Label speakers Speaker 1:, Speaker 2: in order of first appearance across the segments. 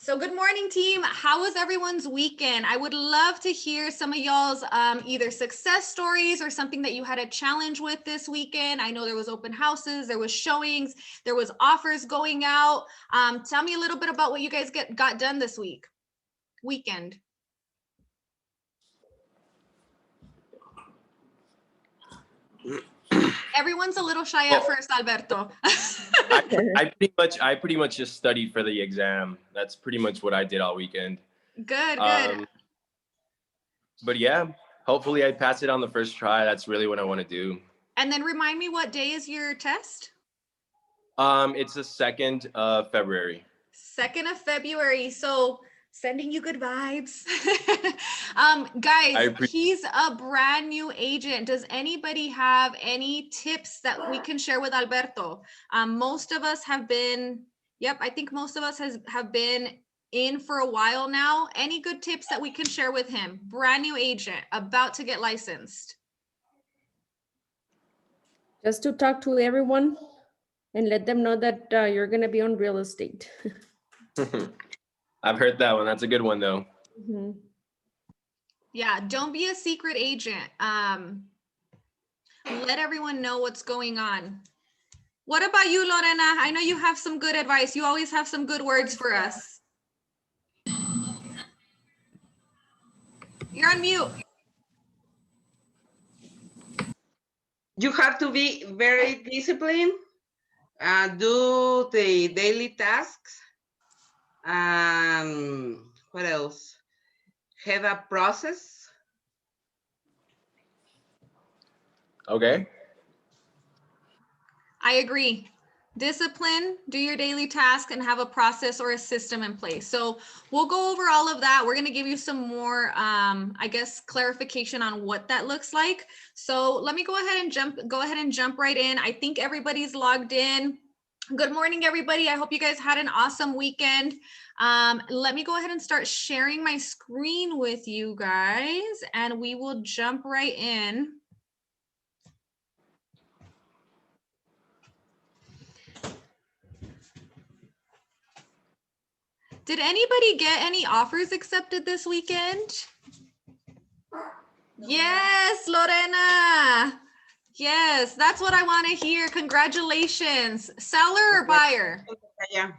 Speaker 1: So good morning, team. How was everyone's weekend? I would love to hear some of y'all's either success stories or something that you had a challenge with this weekend. I know there was open houses, there was showings, there was offers going out. Tell me a little bit about what you guys got done this weekend. Everyone's a little shy at first, Alberto.
Speaker 2: I pretty much just studied for the exam. That's pretty much what I did all weekend.
Speaker 1: Good.
Speaker 2: But yeah, hopefully I pass it on the first try. That's really what I want to do.
Speaker 1: And then remind me, what day is your test?
Speaker 2: It's the 2nd of February.
Speaker 1: 2nd of February. So sending you good vibes. Guys, he's a brand new agent. Does anybody have any tips that we can share with Alberto? Most of us have been, I think most of us have been in for a while now. Any good tips that we can share with him? Brand new agent, about to get licensed.
Speaker 3: Just to talk to everyone and let them know that you're going to be on real estate.
Speaker 2: I've heard that one. That's a good one, though.
Speaker 3: Mm-hmm.
Speaker 1: Yeah, don't be a secret agent. Let everyone know what's going on. What about you, Lorena? I know you have some good advice. You always have some good words for us. You're on mute.
Speaker 4: You have to be very disciplined, do the daily tasks. What else? Have a process.
Speaker 2: Okay.
Speaker 1: I agree. Discipline, do your daily task, and have a process or a system in place. So we'll go over all of that. We're going to give you some more, I guess, clarification on what that looks like. So let me go ahead and jump right in. I think everybody's logged in. Good morning, everybody. I hope you guys had an awesome weekend. Let me go ahead and start sharing my screen with you guys, and we will jump right in. Did anybody get any offers accepted this weekend? Yes, Lorena. Yes, that's what I want to hear. Congratulations. Seller or buyer?
Speaker 4: Yeah.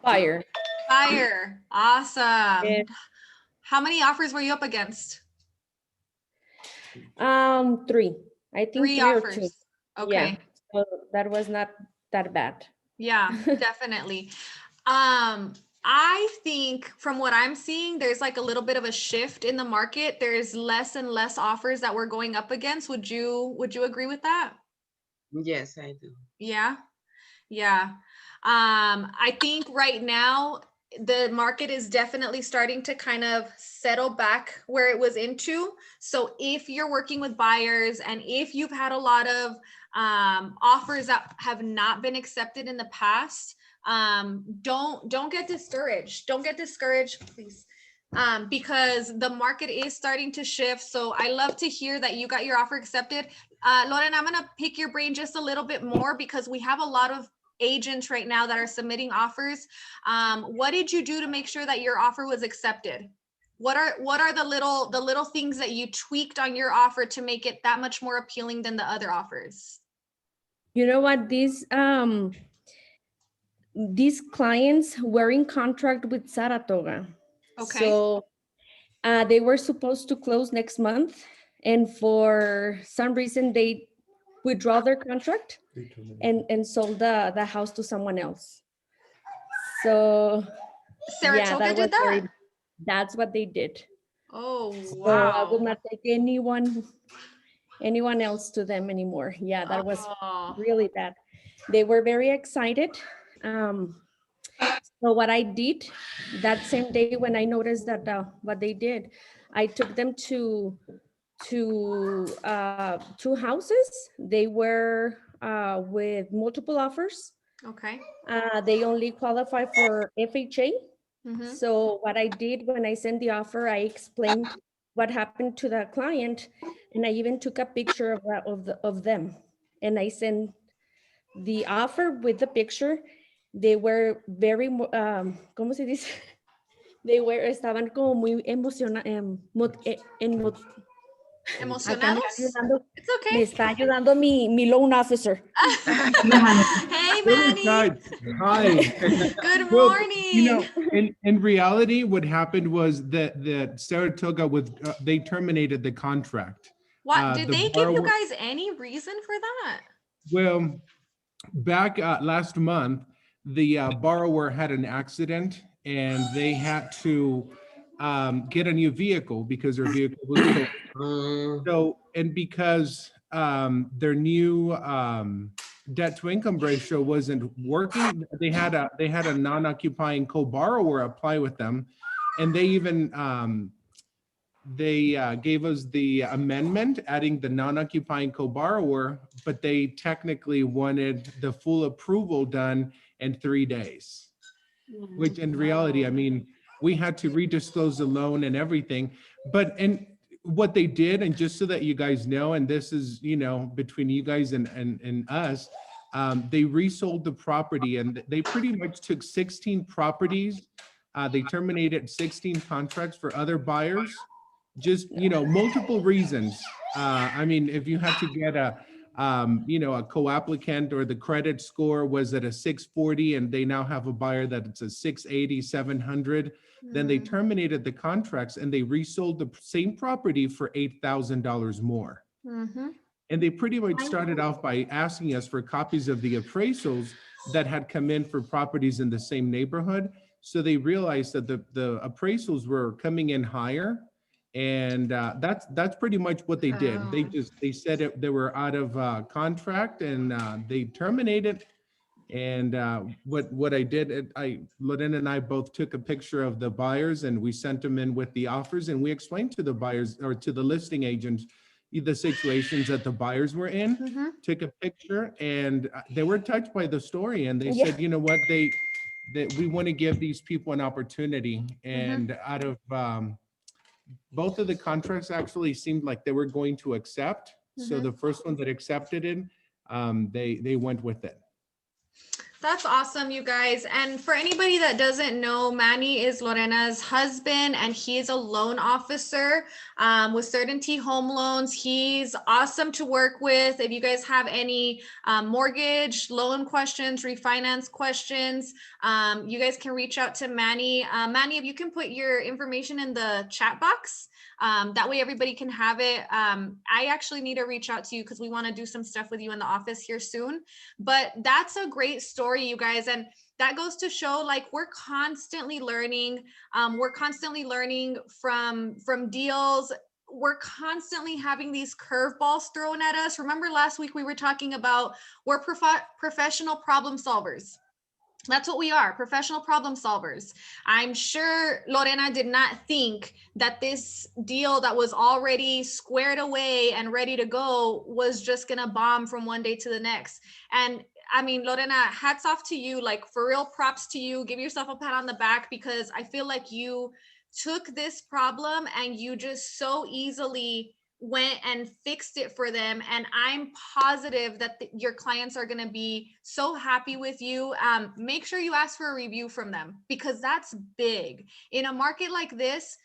Speaker 3: Buyer.
Speaker 1: Buyer. Awesome.
Speaker 3: Yeah.
Speaker 1: How many offers were you up against?
Speaker 3: 3. I think 3
Speaker 1: offers.
Speaker 3: Or 2.
Speaker 1: Okay.
Speaker 3: Yeah. So that was not that bad.
Speaker 1: Yeah, definitely. I think from what I'm seeing, there's like a little bit of a shift in the market. There's less and less offers that we're going up against. Would you agree with that?
Speaker 4: Yes, I do.
Speaker 1: Yeah. I think right now the market is definitely starting to kind of settle back where it was into. So if you're working with buyers and if you've had a lot of offers that have not been accepted in the past, don't get discouraged. Don't get discouraged, please. Because the market is starting to shift. So I love to hear that you got your offer accepted. Lauren, I'm going to pick your brain just a little bit more because we have a lot of agents right now that are submitting offers. What did you do to make sure that your offer was accepted? What are the little things that you tweaked on your offer to make it that much more appealing than the other offers?
Speaker 3: You know what? These clients were in contract with Saratoga.
Speaker 1: Okay.
Speaker 3: So they were supposed to close next month. And for some reason, they withdraw their contract and sold the house to someone else. So
Speaker 1: Saratoga did that?
Speaker 3: That's what they did.
Speaker 1: Oh, wow.
Speaker 3: So I will not take anyone else to them anymore. Yeah, that was really bad. They were very excited. So what I did that same day when I noticed that what they did, I took them to 2 houses. They were with multiple offers.
Speaker 1: Okay.
Speaker 3: They only qualify for FHA.
Speaker 1: Mm-hmm.
Speaker 3: So what I did when I sent the offer, I explained what happened to the client, and I even took a picture of them, and I sent the offer with the picture, they were very, ¿cómo se dice? Estaban como muy emocionados,
Speaker 1: Emocionados? It's
Speaker 3: me
Speaker 1: okay.
Speaker 3: está ayudando mi loan officer.
Speaker 1: Hey,
Speaker 5: Really
Speaker 1: Manny.
Speaker 5: nice. Hi.
Speaker 1: Good
Speaker 5: Well,
Speaker 1: morning.
Speaker 5: in reality, what happened was that Saratoga they terminated the contract.
Speaker 1: What did
Speaker 5: the
Speaker 1: they give you
Speaker 5: borrower-
Speaker 1: guys any reason for that?
Speaker 5: Well, back last month, the borrower had an accident and they had to get a new vehicle because their vehicle was stolen. So, and because their new debt to income ratio wasn't working, they had a non-occupying co-borrower apply with them, and they even gave us the amendment adding the non-occupying co-borrower, but they technically wanted the full approval done in 3 days, which in reality, I mean, we had to redisclose the loan and everything. But and what they did, and just so that you guys know, and this is, you know, between you guys and us, they resold the property and they pretty much took 16 properties. They terminated 16 contracts for other buyers, just, you know, multiple reasons. I mean, if you had to get you know, a co-applicant or the credit score was at a 640 and they now have a buyer that it's a 680, 700, then they terminated the contracts and they resold the same property for $8,000 more.
Speaker 1: Mm-hmm.
Speaker 5: And they pretty much started off by asking us for copies of the appraisals that had come in for properties in the same neighborhood. So they realized that the appraisals were coming in higher. And that's pretty much what they did. They said they were out of contract and they terminated. And what I did, Lorena and I both took a picture of the buyers and we sent them in with the offers, and we explained to the buyers or to the listing agents the situations that the buyers were in.
Speaker 1: Mm-hmm.
Speaker 5: Took a picture, and they were touched by the story, and they
Speaker 3: Yeah.
Speaker 5: said, you know what, that we want to give these people an opportunity. And out of both of the contracts actually seemed like they were going to accept. So the first one that accepted it, they went with it.
Speaker 1: That's awesome, you guys. And for anybody that doesn't know, Manny is Lorena's husband, and he is a loan officer with Certainty Home Loans. He's awesome to work with. If you guys have any mortgage, loan questions, refinance questions, you guys can reach out to Manny. Manny, if you can put your information in the chat box, that way everybody can have it. I actually need to reach out to you because we want to do some stuff with you in the office here soon. But that's a great story, you guys. And that goes to show, like, we're constantly learning. We're constantly learning from deals. We're constantly having these curveballs thrown at us. Remember last week we were talking about we're professional problem solvers. That's what we are, professional problem solvers. I'm sure Lorena did not think that this deal that was already squared away and ready to go was just gonna bomb from one day to the next. And I mean, Lorena, hats off to you, like, for real, props to you. Give yourself a pat on the back, because I feel like you took this problem and you just so easily went and fixed it for them. And I'm positive that your clients are going to be so happy with you. Make sure you ask for a review from them, because that's big. In a market like this,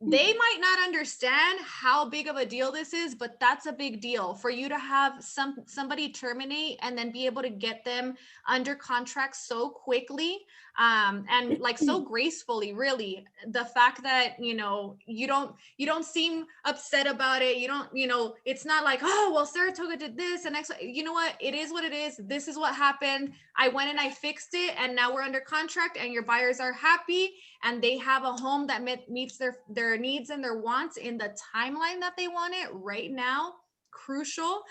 Speaker 1: they might not understand how big of a deal this is, but that's a big deal for you to have somebody terminate and then be able to get them under contract so quickly, and like so gracefully. Really, the fact that you don't seem upset about it. You don't, it's not like, oh well, Saratoga did this and you know what, it is what it is. This is what happened. I went and I fixed it, and now we're under contract, and your buyers are happy, and they have a home that meets their needs and their wants in the timeline that they want it right now. Crucial.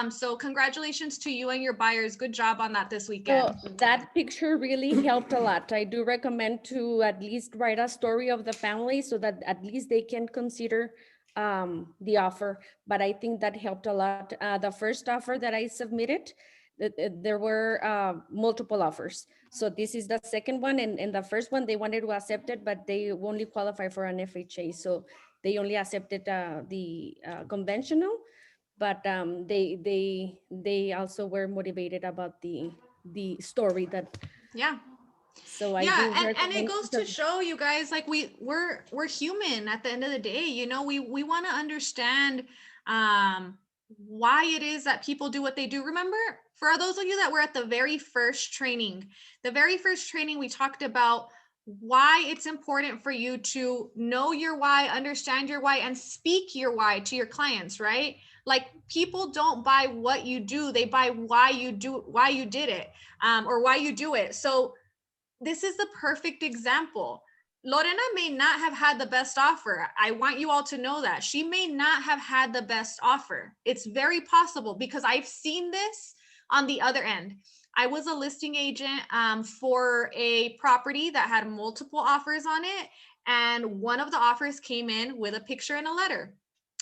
Speaker 1: So congratulations to you and your buyers. Good job on that this weekend.
Speaker 3: So that picture really helped a lot. I do recommend to at least write a story of the family so that at least they can consider the offer. But I think that helped a lot. The first offer that I submitted, there were multiple offers. So this is the second one, and the first one they wanted to accept it, but they only qualify for an FHA. So they only accepted the conventional, but they also were motivated about the story that
Speaker 1: Yeah.
Speaker 3: So I
Speaker 1: Yeah,
Speaker 3: do
Speaker 1: and it
Speaker 3: recommend
Speaker 1: goes to show you guys, like we're human at the end of the day. You know, we want to understand why it is that people do what they do. Remember, for those of you that were at the very first training, we talked about why it's important for you to know your why, understand your why, and speak your why to your clients, right? Like, people don't buy what you do, they buy why you did it, or why you do it. So this is the perfect example. Lorena may not have had the best offer. I want you all to know that. She may not have had the best offer. It's very possible, because I've seen this on the other end. I was a listing agent for a property that had multiple offers on it. And one of the offers came in with a picture and a letter.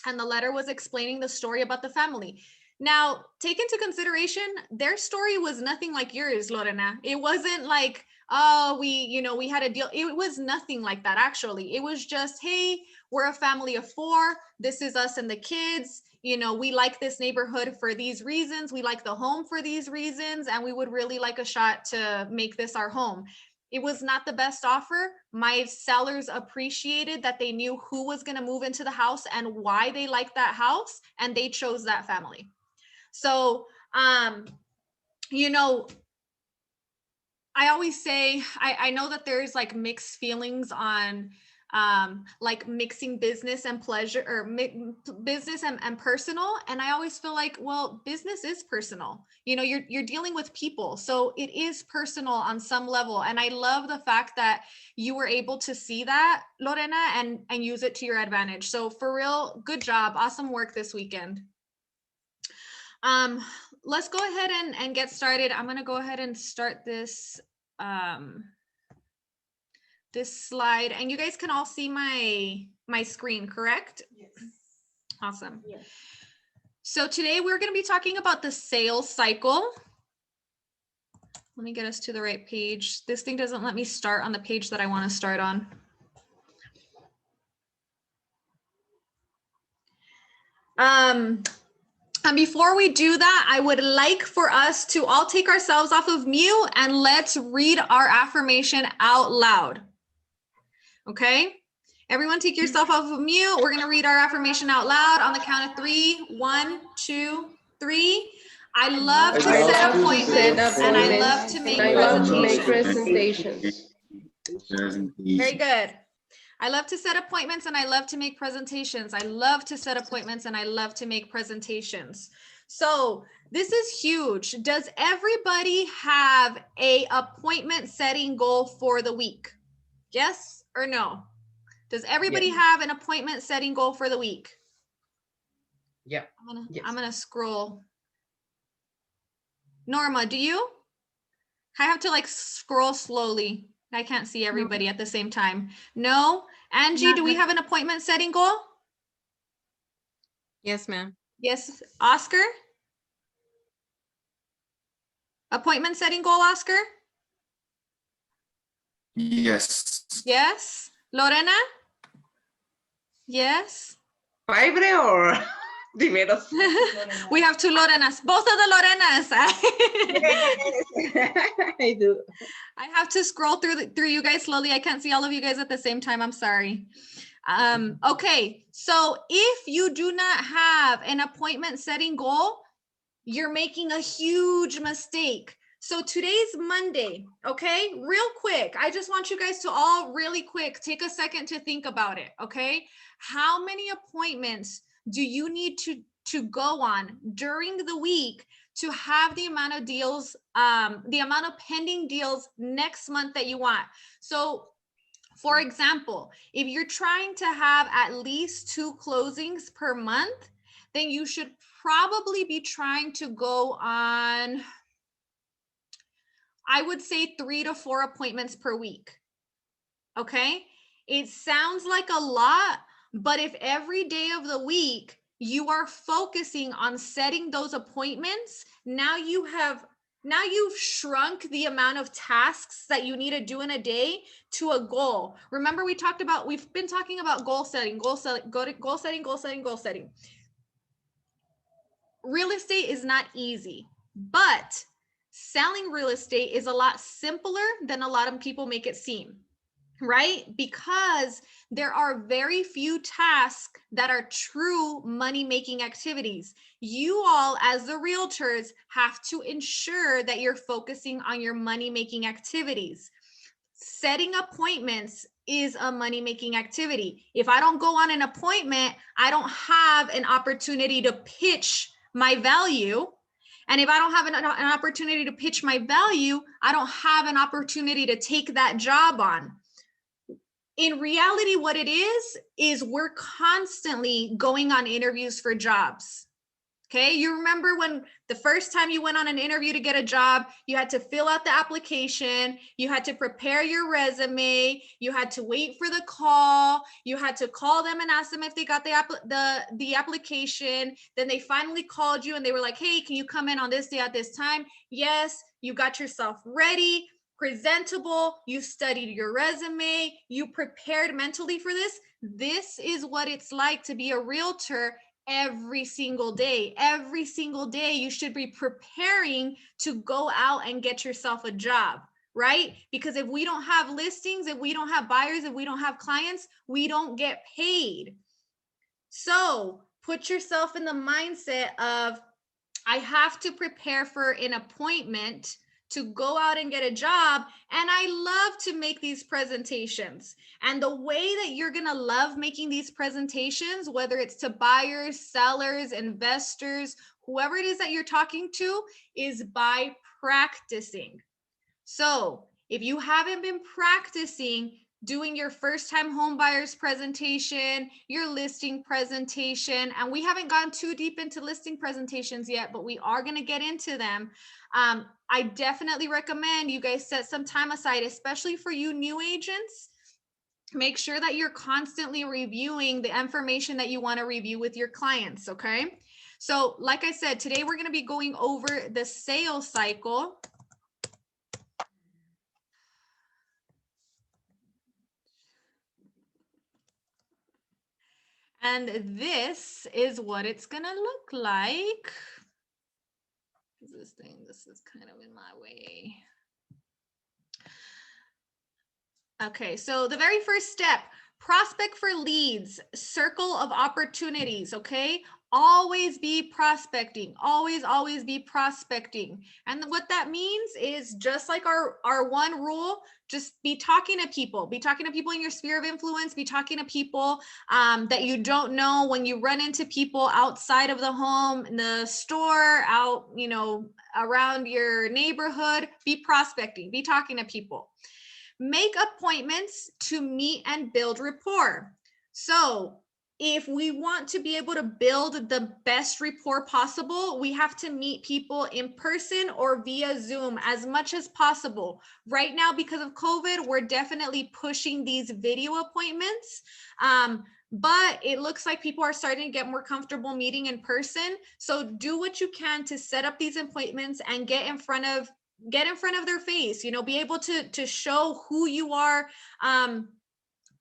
Speaker 1: And the letter was explaining the story about the family. Now, take into consideration, their story was nothing like yours, Lorena. It wasn't like, oh, we had a deal. It was nothing like that, actually. It was just, hey, we're a family of 4. This is us and the kids. You know, we like this neighborhood for these reasons. We like the home for these reasons. And we would really like a shot to make this our home. It was not the best offer. My sellers appreciated that they knew who was going to move into the house and why they liked that house. And they chose that family. So, you know, I always say, I know that there's like mixed feelings on like mixing business and pleasure, or business and personal. And I always feel like, well, business is personal. You know, you're dealing with people. So it is personal on some level. And I love the fact that you were able to see that, Lorena, and use it to your advantage. So for real, good job. Awesome work this weekend. Let's go ahead and get started. I'm going to go ahead and start this this slide, and you guys can all see my screen, correct?
Speaker 4: Yes.
Speaker 1: Awesome.
Speaker 3: Yes.
Speaker 1: So today we're going to be talking about the sales cycle. Let me get us to the right page. This thing doesn't let me start on the page that I want to start on. And before we do that, I would like for us to all take ourselves off of mute and let's read our affirmation out loud. Okay? Everyone take yourself off of mute. We're going to read our affirmation out loud on the count of 3. 1, 2, 3. I love to set appointments and I love to make presentations. Very good. I love to set appointments and I love to make presentations. I love to set appointments and I love to make presentations. So this is huge. Does everybody have a appointment setting goal for the week? Yes or no? Does everybody have an appointment setting goal for the week?
Speaker 4: Yeah.
Speaker 1: I'm gonna scroll. Norma, do you? I have to like scroll slowly. I can't see everybody at the same time. No? Angie, do we have an appointment setting goal?
Speaker 6: Yes, ma'am.
Speaker 1: Yes. Oscar? Appointment setting goal, Oscar?
Speaker 7: Yes.
Speaker 1: Yes. Lorena? Yes.
Speaker 4: Fibre or Riveros?
Speaker 1: We have 2 Lorenas. Both of the Lorenas.
Speaker 4: I do.
Speaker 1: I have to scroll through you guys slowly. I can't see all of you guys at the same time. I'm sorry. Okay, so if you do not have an appointment setting goal, you're making a huge mistake. So today's Monday, okay? Real quick, I just want you guys to all really quick take a second to think about it, okay? How many appointments do you need to go on during the week to have the amount of deals, the amount of pending deals next month that you want? So for example, if you're trying to have at least 2 closings per month, then you should probably be trying to go on, I would say 3 to 4 appointments per week. Okay. It sounds like a lot, but if every day of the week you are focusing on setting those appointments, now you've shrunk the amount of tasks that you need to do in a day to a goal. Remember, we've been talking about goal setting. Real estate is not easy, but selling real estate is a lot simpler than a lot of people make it seem, right? Because there are very few tasks that are true money-making activities. You all, as the realtors, have to ensure that you're focusing on your money-making activities. Setting appointments is a money-making activity. If I don't go on an appointment, I don't have an opportunity to pitch my value. And if I don't have an opportunity to pitch my value, I don't have an opportunity to take that job on. In reality, what it is we're constantly going on interviews for jobs. Okay, you remember when the first time you went on an interview to get a job, you had to fill out the application, you had to prepare your resume, you had to wait for the call, you had to call them and ask them if they got the application. Then they finally called you and they were like, hey, can you come in on this day at this time? Yes, you got yourself ready, presentable, you studied your resume, you prepared mentally for this. This is what it's like to be a realtor. Every single day you should be preparing to go out and get yourself a job, right? Because if we don't have listings, if we don't have buyers, if we don't have clients, we don't get paid. So put yourself in the mindset of, I have to prepare for an appointment to go out and get a job. And I love to make these presentations. And the way that you're gonna love making these presentations, whether it's to buyers, sellers, investors, whoever it is that you're talking to, is by practicing. So if you haven't been practicing doing your first time home buyers presentation, your listing presentation, and we haven't gone too deep into listing presentations yet, but we are going to get into them. I definitely recommend you guys set some time aside, especially for you new agents. Make sure that you're constantly reviewing the information that you want to review with your clients, okay? So like I said, today we're going to be going over the sales cycle. And this is what it's gonna look like. This is kind of in my way. Okay, so the very first step, prospect for leads, circle of opportunities, okay? Always be prospecting, always be prospecting. And what that means is just like our one rule, just be talking to people in your sphere of influence, be talking to people that you don't know. When you run into people outside of the home, in the store, out, you know, around your neighborhood, be prospecting, be talking to people. Make appointments to meet and build rapport. So if we want to be able to build the best rapport possible, we have to meet people in person or via Zoom as much as possible. Right now, because of COVID, we're definitely pushing these video appointments. But it looks like people are starting to get more comfortable meeting in person. So do what you can to set up these appointments and get in front of their face, you know, be able to show who you are.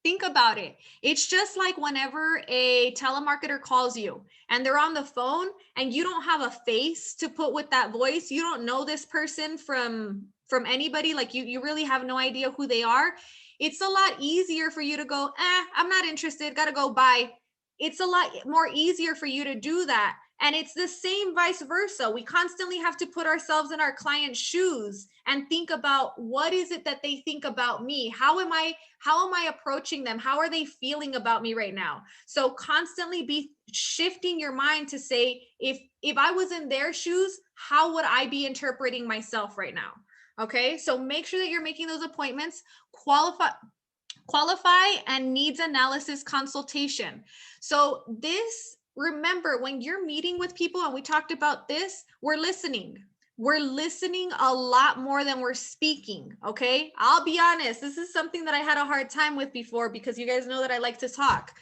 Speaker 1: Think about it. It's just like whenever a telemarketer calls you and they're on the phone and you don't have a face to put with that voice, you don't know this person from anybody, like you really have no idea who they are. It's a lot easier for you to go, I'm not interested, gotta go, bye. It's a lot more easier for you to do that. And it's the same vice versa. We constantly have to put ourselves in our client's shoes and think about, what is it that they think about me? How am I approaching them? How are they feeling about me right now? So constantly be shifting your mind to say, if I was in their shoes, how would I be interpreting myself right now? Okay, so make sure that you're making those appointments. Qualify and needs analysis consultation. So this, remember, when you're meeting with people, and we talked about this, we're listening. We're listening a lot more than we're speaking, okay? I'll be honest, this is something that I had a hard time with before, because you guys know that I like to talk.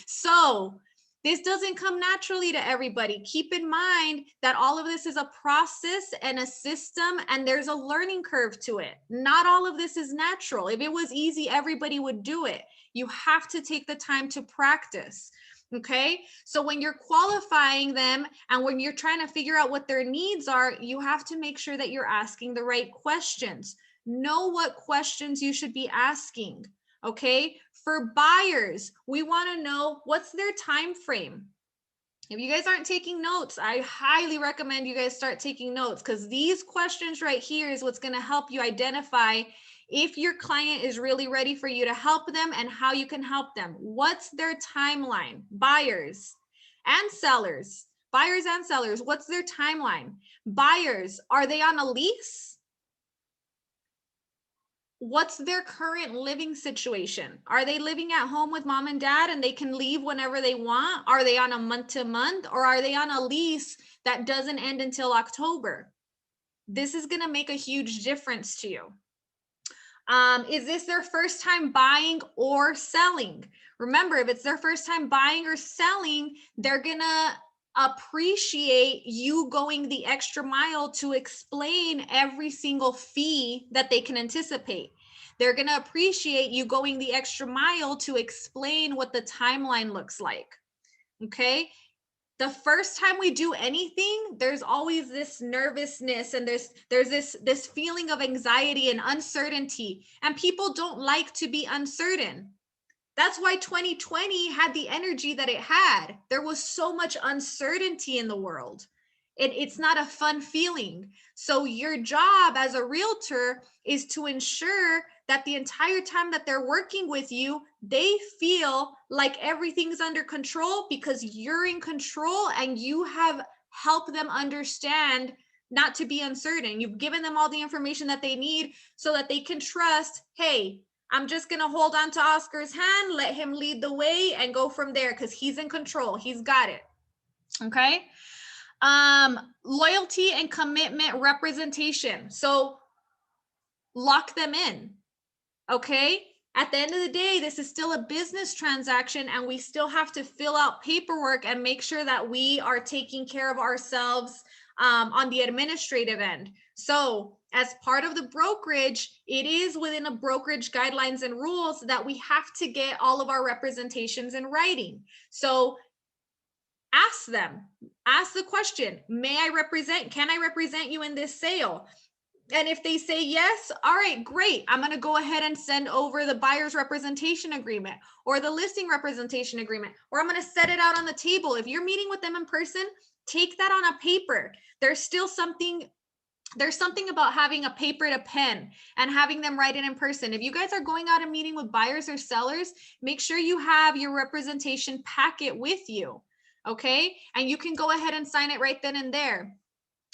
Speaker 1: So this doesn't come naturally to everybody. Keep in mind that all of this is a process and a system, and there's a learning curve to it. Not all of this is natural. If it was easy, everybody would do it. You have to take the time to practice. Okay, so when you're qualifying them and when you're trying to figure out what their needs are, you have to make sure that you're asking the right questions. Know what questions you should be asking. Okay, for buyers, we want to know what's their time frame. If you guys aren't taking notes, I highly recommend you guys start taking notes, because these questions right here is what's going to help you identify if your client is really ready for you to help them and how you can help them. What's their timeline? Buyers and sellers, what's their timeline? Buyers, are they on a lease? What's their current living situation? Are they living at home with mom and dad and they can leave whenever they want? Are they on a month-to-month, or are they on a lease that doesn't end until October? This is going to make a huge difference to you. Is this their first time buying or selling? Remember, if it's their first time buying or selling, they're going to appreciate you going the extra mile to explain every single fee that they can anticipate. They're going to appreciate you going the extra mile to explain what the timeline looks like. Okay. The first time we do anything, there's always this nervousness and there's this feeling of anxiety and uncertainty, and people don't like to be uncertain. That's why 2020 had the energy that it had. There was so much uncertainty in the world. It's not a fun feeling. So your job as a realtor is to ensure that the entire time that they're working with you, they feel like everything's under control, because you're in control and you have helped them understand not to be uncertain. You've given them all the information that they need so that they can trust, hey, I'm just going to hold on to Oscar's hand, let him lead the way, and go from there, because he's in control. He's got it. Okay. Loyalty and commitment representation. So lock them in. Okay. At the end of the day, this is still a business transaction, and we still have to fill out paperwork and make sure that we are taking care of ourselves on the administrative end. So as part of the brokerage, it is within a brokerage guidelines and rules that we have to get all of our representations in writing. So ask them, ask the question, can I represent you in this sale? And if they say yes, all right, great. I'm going to go ahead and send over the buyer's representation agreement or the listing representation agreement, or I'm going to set it out on the table. If you're meeting with them in person, take that on a paper. There's something about having a paper to pen and having them write it in person. If you guys are going out and meeting with buyers or sellers, make sure you have your representation packet with you. Okay. And you can go ahead and sign it right then and there.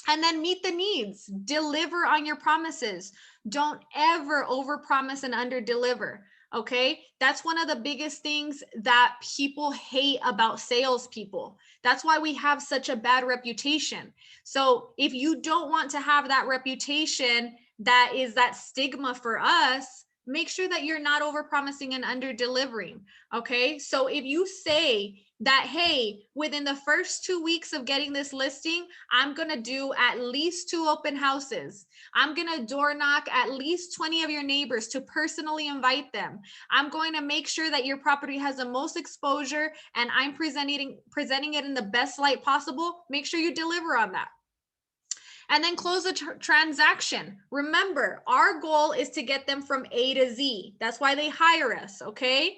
Speaker 1: And then meet the needs, deliver on your promises. Don't ever overpromise and underdeliver. Okay. That's one of the biggest things that people hate about salespeople. That's why we have such a bad reputation. So if you don't want to have that reputation, that is that stigma for us, make sure that you're not overpromising and underdelivering. Okay. So if you say that, hey, within the first 2 weeks of getting this listing, I'm going to do at least 2 open houses. I'm going to door knock at least 20 of your neighbors to personally invite them. I'm going to make sure that your property has the most exposure and I'm presenting it in the best light possible. Make sure you deliver on that. And then close the transaction. Remember, our goal is to get them from A to Z. That's why they hire us, okay?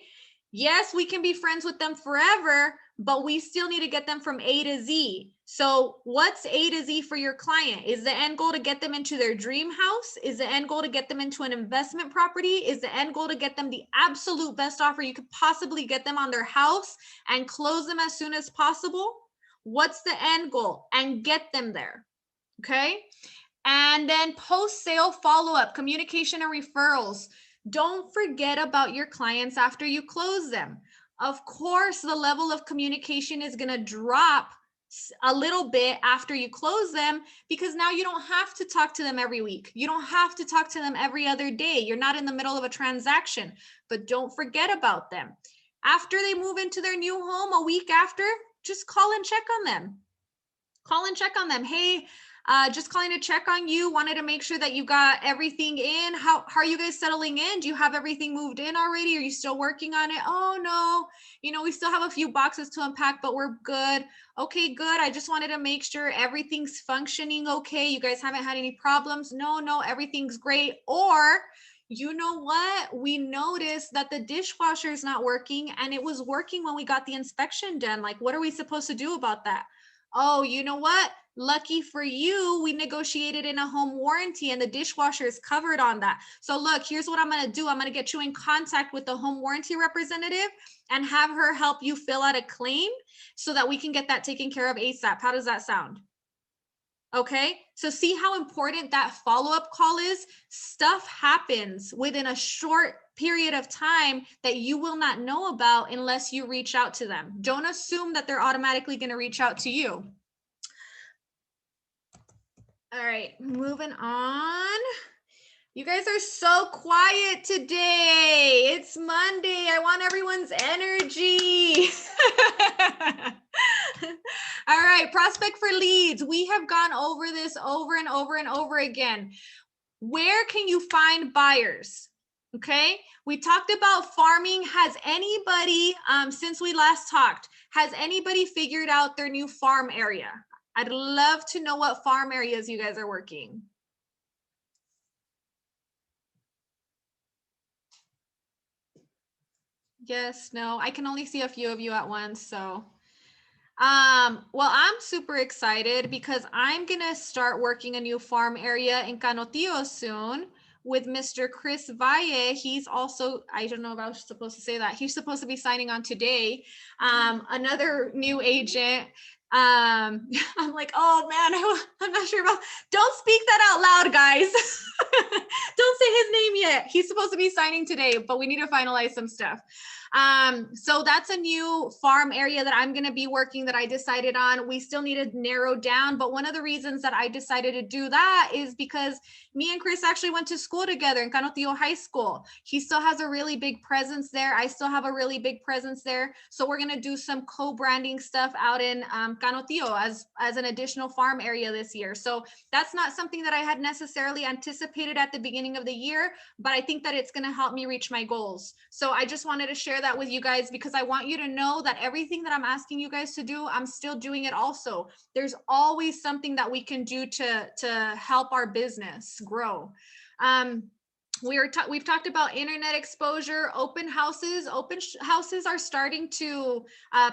Speaker 1: Yes, we can be friends with them forever, but we still need to get them from A to Z. So what's A to Z for your client? Is the end goal to get them into their dream house? Is the end goal to get them into an investment property? Is the end goal to get them the absolute best offer you could possibly get them on their house and close them as soon as possible? What's the end goal? And get them there. Okay. And then post-sale follow-up, communication and referrals. Don't forget about your clients after you close them. Of course, the level of communication is going to drop a little bit after you close them, because now you don't have to talk to them every week. You don't have to talk to them every other day. You're not in the middle of a transaction, but don't forget about them. After they move into their new home a week after, just call and check on them. Call and check on them. Hey, Just calling to check on you. Wanted to make sure that you got everything in. How are you guys settling in? Do you have everything moved in already? Are you still working on it? Oh no, we still have a few boxes to unpack, but we're good. Okay, good. I just wanted to make sure everything's functioning okay. You guys haven't had any problems? No, everything's great. Or you know what? We noticed that the dishwasher is not working, and it was working when we got the inspection done. Like, what are we supposed to do about that? Oh, you know what? Lucky for you, we negotiated in a home warranty and the dishwasher is covered on that. So look, here's what I'm going to do. I'm going to get you in contact with the home warranty representative and have her help you fill out a claim so that we can get that taken care of ASAP. How does that sound? Okay, so see how important that follow-up call is? Stuff happens within a short period of time that you will not know about unless you reach out to them. Don't assume that they're automatically going to reach out to you. All right, moving on. You guys are so quiet today. It's Monday. I want everyone's energy. All right, prospect for leads. We have gone over this over and over and over again. Where can you find buyers? Okay, we talked about farming. Has anybody, since we last talked, has anybody figured out their new farm area? I'd love to know what farm areas you guys are working. Yes, no, I can only see a few of you at once, so. Well, I'm super excited because I'm gonna start working a new farm area in Canotillo soon with Mr. Chris Valle. He's also, I don't know if I was supposed to say that. He's supposed to be signing on today. Another new agent. I'm like, oh man, I'm not sure about, don't speak that out loud, guys. Don't say his name yet. He's supposed to be signing today, but we need to finalize some stuff. So that's a new farm area that I'm going to be working that I decided on. We still need to narrow down, but one of the reasons that I decided to do that is because me and Chris actually went to school together in Canotillo High School. He still has a really big presence there. I still have a really big presence there. So we're going to do some co-branding stuff out in Canotillo as an additional farm area this year. So that's not something that I had necessarily anticipated at the beginning of the year, but I think that it's going to help me reach my goals. So I just wanted to share that with you guys because I want you to know that everything that I'm asking you guys to do, I'm still doing it also. There's always something that we can do to help our business grow. We've talked about internet exposure, open houses. Open houses are starting to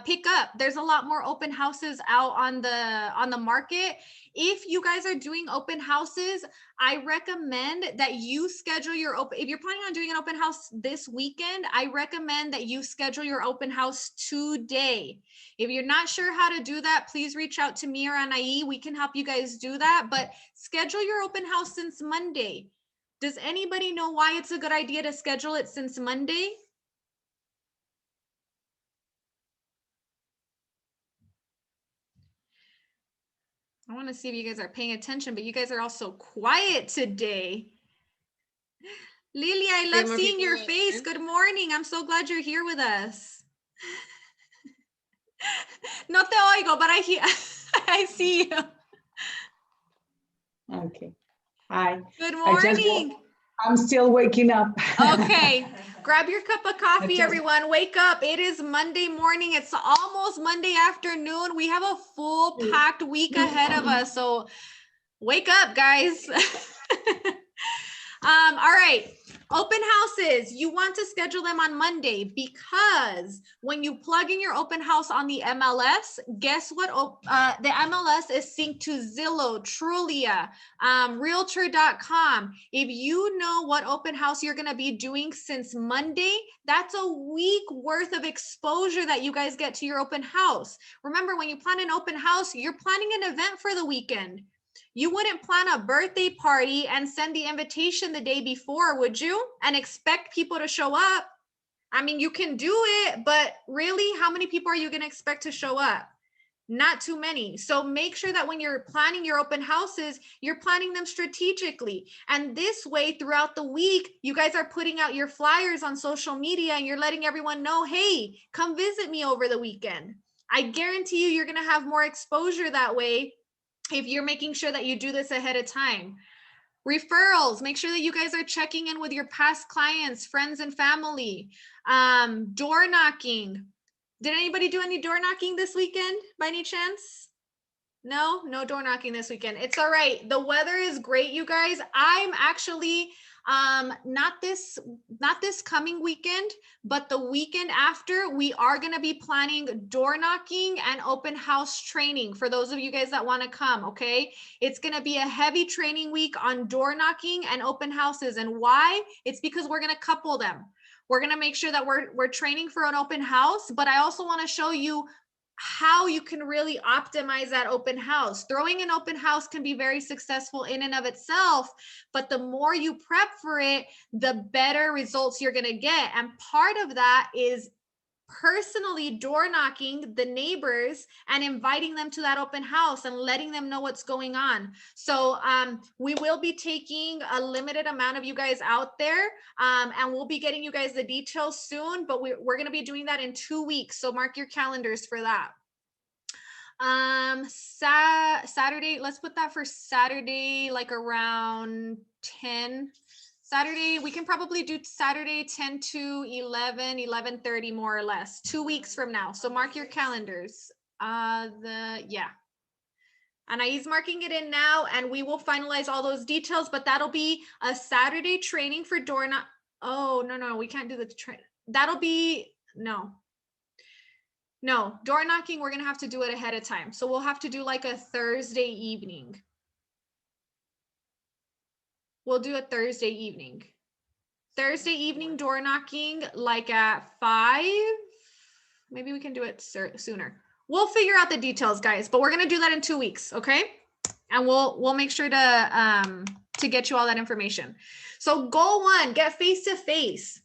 Speaker 1: pick up. There's a lot more open houses out on the market. If you guys are doing open houses, I recommend that you schedule your if you're planning on doing an open house this weekend, I recommend that you schedule your open house today. If you're not sure how to do that, please reach out to me or Anaí. We can help you guys do that, but schedule your open house since Monday. Does anybody know why it's a good idea to schedule it since Monday? I want to see if you guys are paying attention, but you guys are all so quiet today. Lily, I love seeing your face. Good morning. I'm so glad you're here with us. No te oigo, but I hear, I see you.
Speaker 6: Okay. Hi.
Speaker 1: Good morning.
Speaker 6: I'm still waking up.
Speaker 1: Okay. Grab your cup of coffee, everyone. Wake up. It is Monday morning. It's almost Monday afternoon. We have a full packed week ahead of us. So wake up, guys. All right. Open houses, you want to schedule them on Monday because when you plug in your open house on the MLS, guess what? The MLS is synced to Zillow, Trulia, Realtor.com. If you know what open house you're going to be doing since Monday, that's a week worth of exposure that you guys get to your open house. Remember, when you plan an open house, you're planning an event for the weekend. You wouldn't plan a birthday party and send the invitation the day before, would you? And expect people to show up? I mean, you can do it, but really, how many people are you going to expect to show up? Not too many. So make sure that when you're planning your open houses, you're planning them strategically. And this way, throughout the week, you guys are putting out your flyers on social media and you're letting everyone know, hey, come visit me over the weekend. I guarantee you, you're going to have more exposure that way if you're making sure that you do this ahead of time. Referrals, make sure that you guys are checking in with your past clients, friends and family. Door knocking. Did anybody do any door knocking this weekend by any chance? No door knocking this weekend. It's all right. The weather is great, you guys. I'm actually not this coming weekend, but the weekend after, we are going to be planning door knocking and open house training for those of you guys that want to come. Okay, it's going to be a heavy training week on door knocking and open houses. And why? It's because we're going to couple them. We're going to make sure that we're training for an open house, but I also want to show you how you can really optimize that open house. Throwing an open house can be very successful in and of itself, but the more you prep for it, the better results you're going to get. And part of that is personally door knocking the neighbors and inviting them to that open house and letting them know what's going on. So we will be taking a limited amount of you guys out there, and we'll be getting you guys the details soon, but we're going to be doing that in 2 weeks. So mark your calendars for that. Saturday, let's put that for Saturday, like around 10. Saturday, we can probably do Saturday 10 to 11, 11:30 more or less, 2 weeks from now. So mark your calendars. Yeah. Anais marking it in now, and we will finalize all those details, but that'll be a Saturday training for door knock. Oh, no, we can't do the that'll be, no, door knocking, we're gonna have to do it ahead of time. So we'll have to do like a Thursday evening. We'll do a Thursday evening. Thursday evening door knocking, like at 5. Maybe we can do it sooner. We'll figure out the details, guys, but we're gonna do that in 2 weeks, okay? And we'll make sure to get you all that information. So goal 1, get face-to-face.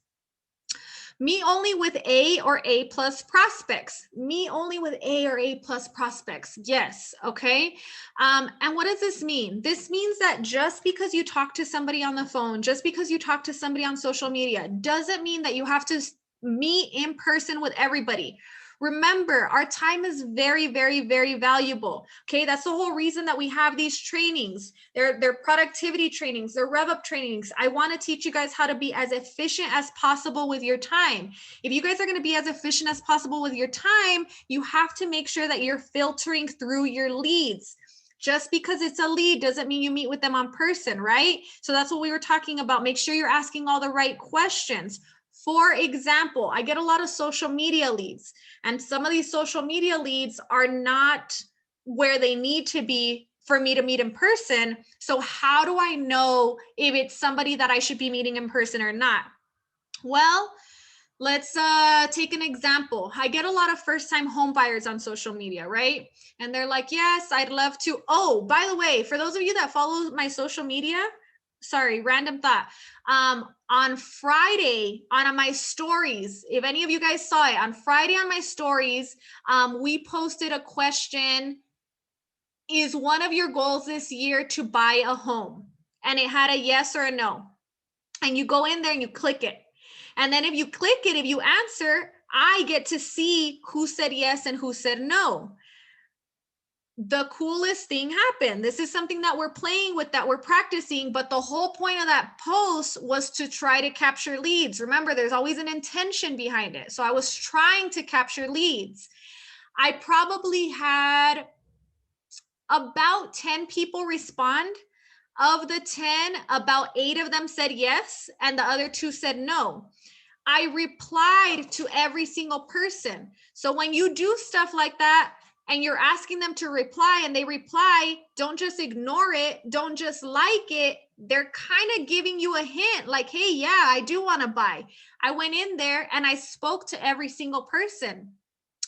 Speaker 1: Meet only with A or A+ prospects. Meet only with A or A+ prospects. Yes, okay. And what does this mean? This means that just because you talk to somebody on the phone, just because you talk to somebody on social media, doesn't mean that you have to meet in person with everybody. Remember, our time is very, very, very valuable. Okay, that's the whole reason that we have these trainings. They're productivity trainings, they're rev up trainings. I want to teach you guys how to be as efficient as possible with your time. If you guys are going to be as efficient as possible with your time, you have to make sure that you're filtering through your leads. Just because it's a lead doesn't mean you meet with them on person, right? So that's what we were talking about. Make sure you're asking all the right questions. For example, I get a lot of social media leads, and some of these social media leads are not where they need to be for me to meet in person. So how do I know if it's somebody that I should be meeting in person or not? Well, let's take an example. I get a lot of first-time home buyers on social media, right? And they're like, yes, I'd love to. Oh, by the way, for those of you that follow my social media, sorry, random thought. On Friday, on my stories, if any of you guys saw it, on Friday on my stories, we posted a question: is one of your goals this year to buy a home? And it had a yes or a no. And you go in there and you click it. And then if you click it, if you answer, I get to see who said yes and who said no. The coolest thing happened. This is something that we're playing with, that we're practicing, but the whole point of that post was to try to capture leads. Remember, there's always an intention behind it. So I was trying to capture leads. I probably had about 10 people respond. Of the 10, about 8 of them said yes, and the other 2 said no. I replied to every single person. So when you do stuff like that, and you're asking them to reply and they reply, don't just ignore it. Don't just like it. They're kind of giving you a hint like, hey, yeah, I do want to buy. I went in there and I spoke to every single person,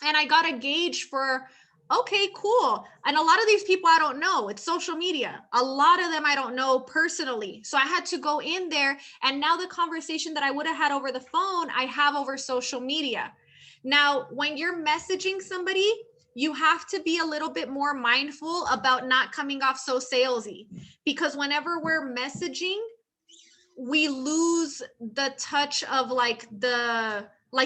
Speaker 1: and I got a gauge for, okay, cool. And a lot of these people I don't know. It's social media. A lot of them I don't know personally. So I had to go in there, and now the conversation that I would have had over the phone, I have over social media. Now, when you're messaging somebody, you have to be a little bit more mindful about not coming off so salesy, because whenever we're messaging, we lose the touch of like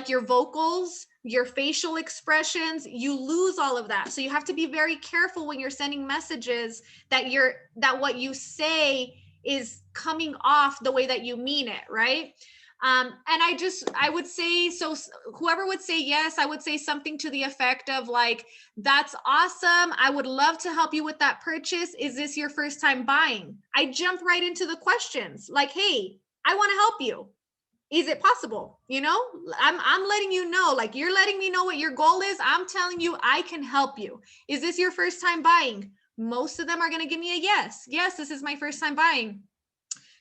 Speaker 1: your vocals, your facial expressions, you lose all of that. So you have to be very careful when you're sending messages that what you say is coming off the way that you mean it, right? And I would say, so whoever would say yes, I would say something to the effect of like, that's awesome. I would love to help you with that purchase. Is this your first time buying? I jump right into the questions like, hey, I want to help you. Is it possible? You know, I'm letting you know, like you're letting me know what your goal is. I'm telling you, I can help you. Is this your first time buying? Most of them are going to give me a yes. Yes, this is my first time buying.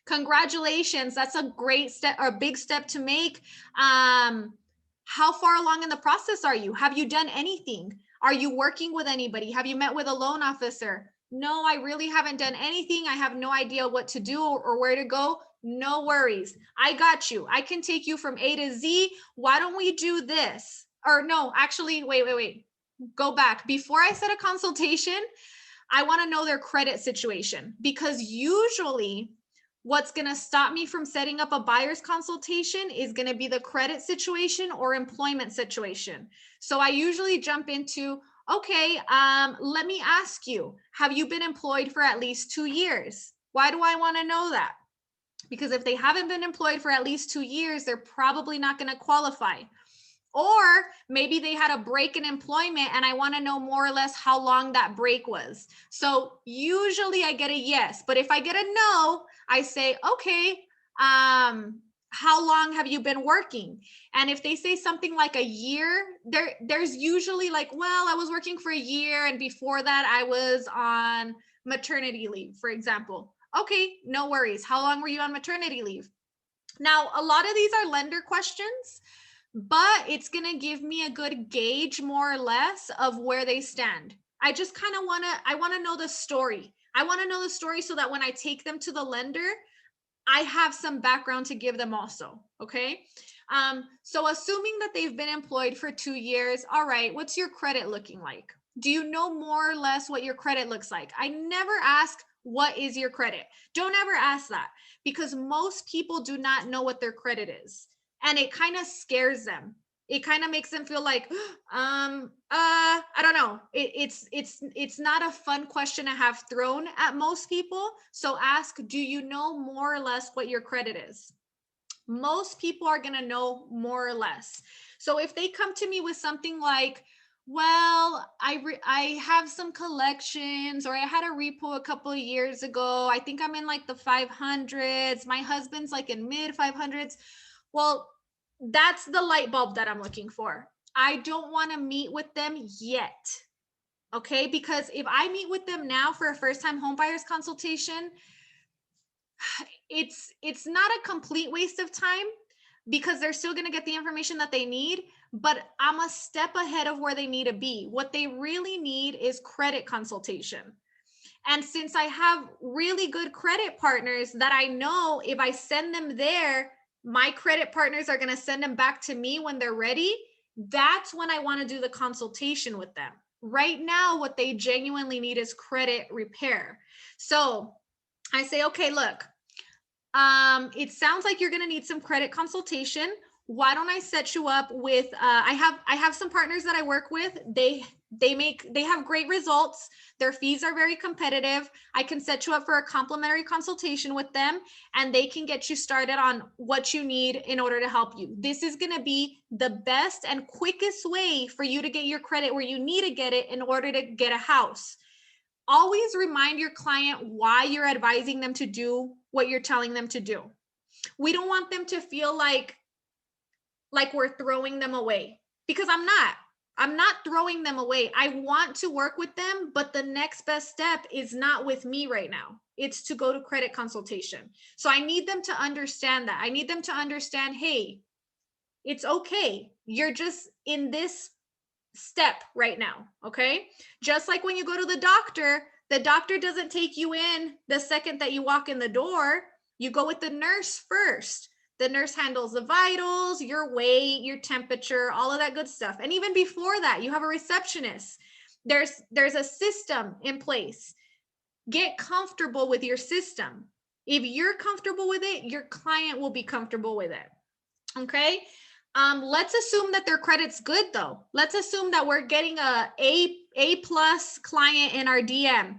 Speaker 1: Congratulations. That's a great step or a big step to make. How far along in the process are you? Have you done anything? Are you working with anybody? Have you met with a loan officer? No, I really haven't done anything. I have no idea what to do or where to go. No worries. I got you. I can take you from A to Z. Why don't we do this? Or no, actually, wait. Go back. Before I set a consultation, I want to know their credit situation, because usually what's going to stop me from setting up a buyer's consultation is going to be the credit situation or employment situation. So I usually jump into, okay, let me ask you, have you been employed for at least 2 years? Why do I want to know that? Because if they haven't been employed for at least 2 years, they're probably not going to qualify. Or maybe they had a break in employment and I want to know more or less how long that break was. So usually I get a yes, but if I get a no, I say, okay, how long have you been working? And if they say something like a year, there's usually like, well, I was working for a year and before that I was on maternity leave, for example. Okay, no worries. How long were you on maternity leave? Now, a lot of these are lender questions, but it's going to give me a good gauge more or less of where they stand. I just kind of want to know the story. I want to know the story so that when I take them to the lender, I have some background to give them also. Okay. So assuming that they've been employed for 2 years, all right, what's your credit looking like? Do you know more or less what your credit looks like? I never ask, what is your credit? Don't ever ask that, because most people do not know what their credit is. And it kind of scares them. It kind of makes them feel like, I don't know. It's not a fun question to have thrown at most people. So ask, do you know more or less what your credit is? Most people are going to know more or less. So if they come to me with something like, well, I have some collections, or I had a repo a couple of years ago. I think I'm in like the 500s. My husband's like in mid 500s. Well, that's the light bulb that I'm looking for. I don't want to meet with them yet. Okay. Because if I meet with them now for a first time home buyers consultation, it's not a complete waste of time, because they're still going to get the information that they need, but I'm a step ahead of where they need to be. What they really need is credit consultation. And since I have really good credit partners that I know if I send them there, my credit partners are going to send them back to me when they're ready, that's when I want to do the consultation with them. Right now, what they genuinely need is credit repair. So I say, okay, look, it sounds like you're going to need some credit consultation. Why don't I set you up with, I have some partners that I work with. They have great results. Their fees are very competitive. I can set you up for a complimentary consultation with them, and they can get you started on what you need in order to help you. This is going to be the best and quickest way for you to get your credit where you need to get it in order to get a house. Always remind your client why you're advising them to do what you're telling them to do. We don't want them to feel like we're throwing them away, because I'm not throwing them away. I want to work with them, but the next best step is not with me right now. It's to go to credit consultation. So I need them to understand that. I need them to understand, hey, it's okay. You're just in this step right now. Okay. Just like when you go to the doctor doesn't take you in the second that you walk in the door. You go with the nurse first. The nurse handles the vitals, your weight, your temperature, all of that good stuff. And even before that, you have a receptionist. There's a system in place. Get comfortable with your system. If you're comfortable with it, your client will be comfortable with it. Okay. Let's assume that their credit's good though. Let's assume that we're getting A plus client in our DM.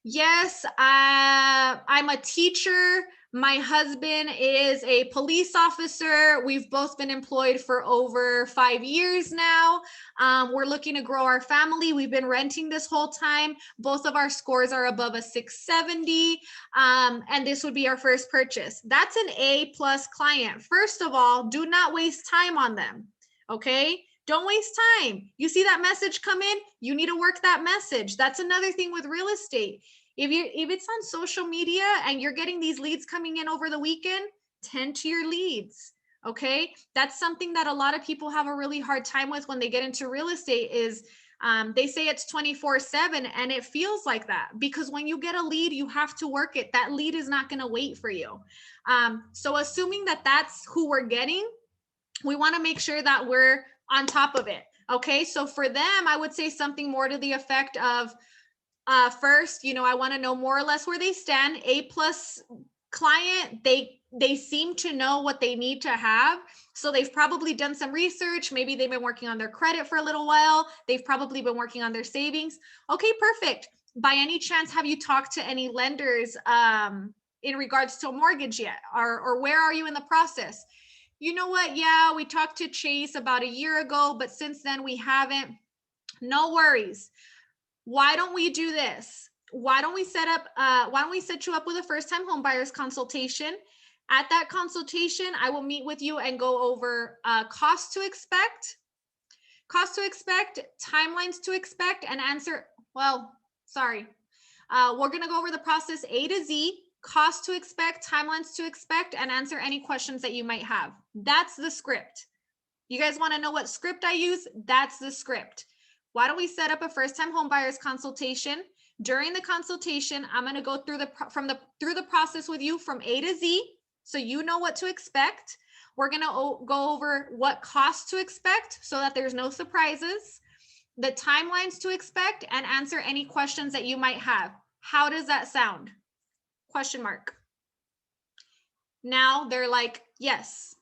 Speaker 1: Yes, I'm a teacher. My husband is a police officer. We've both been employed for over 5 years now. We're looking to grow our family. We've been renting this whole time. Both of our scores are above a 670. And this would be our first purchase. That's an A plus client. First of all, do not waste time on them. Okay. Don't waste time. You see that message come in, you need to work that message. That's another thing with real estate. If it's on social media and you're getting these leads coming in over the weekend, tend to your leads. Okay. That's something that a lot of people have a really hard time with when they get into real estate is they say it's 24/7 and it feels like that because when you get a lead, you have to work it. That lead is not going to wait for you. So assuming that that's who we're getting, we want to make sure that we're on top of it. Okay. So for them, I would say something more to the effect of, first, I want to know more or less where they stand. A plus client, they seem to know what they need to have. So they've probably done some research. Maybe they've been working on their credit for a little while. They've probably been working on their savings. Okay, perfect. By any chance, have you talked to any lenders in regards to a mortgage yet? Or where are you in the process? You know what? Yeah, we talked to Chase about a year ago, but since then we haven't. No worries. Why don't we do this? Why don't we set you up with a first-time home buyers consultation? At that consultation, I will meet with you and go over cost to expect, timelines to expect, and answer, we're gonna go over the process A to Z, cost to expect, timelines to expect, and answer any questions that you might have. That's the script. You guys wanna know what script I use? That's the script. Why don't we set up a first-time home buyers consultation? During the consultation, I'm going to go through the process with you from A to Z, so you know what to expect. We're going to go over what costs to expect so that there's no surprises, the timelines to expect, and answer any questions that you might have. How does that sound? Question mark. Now they're like, yes.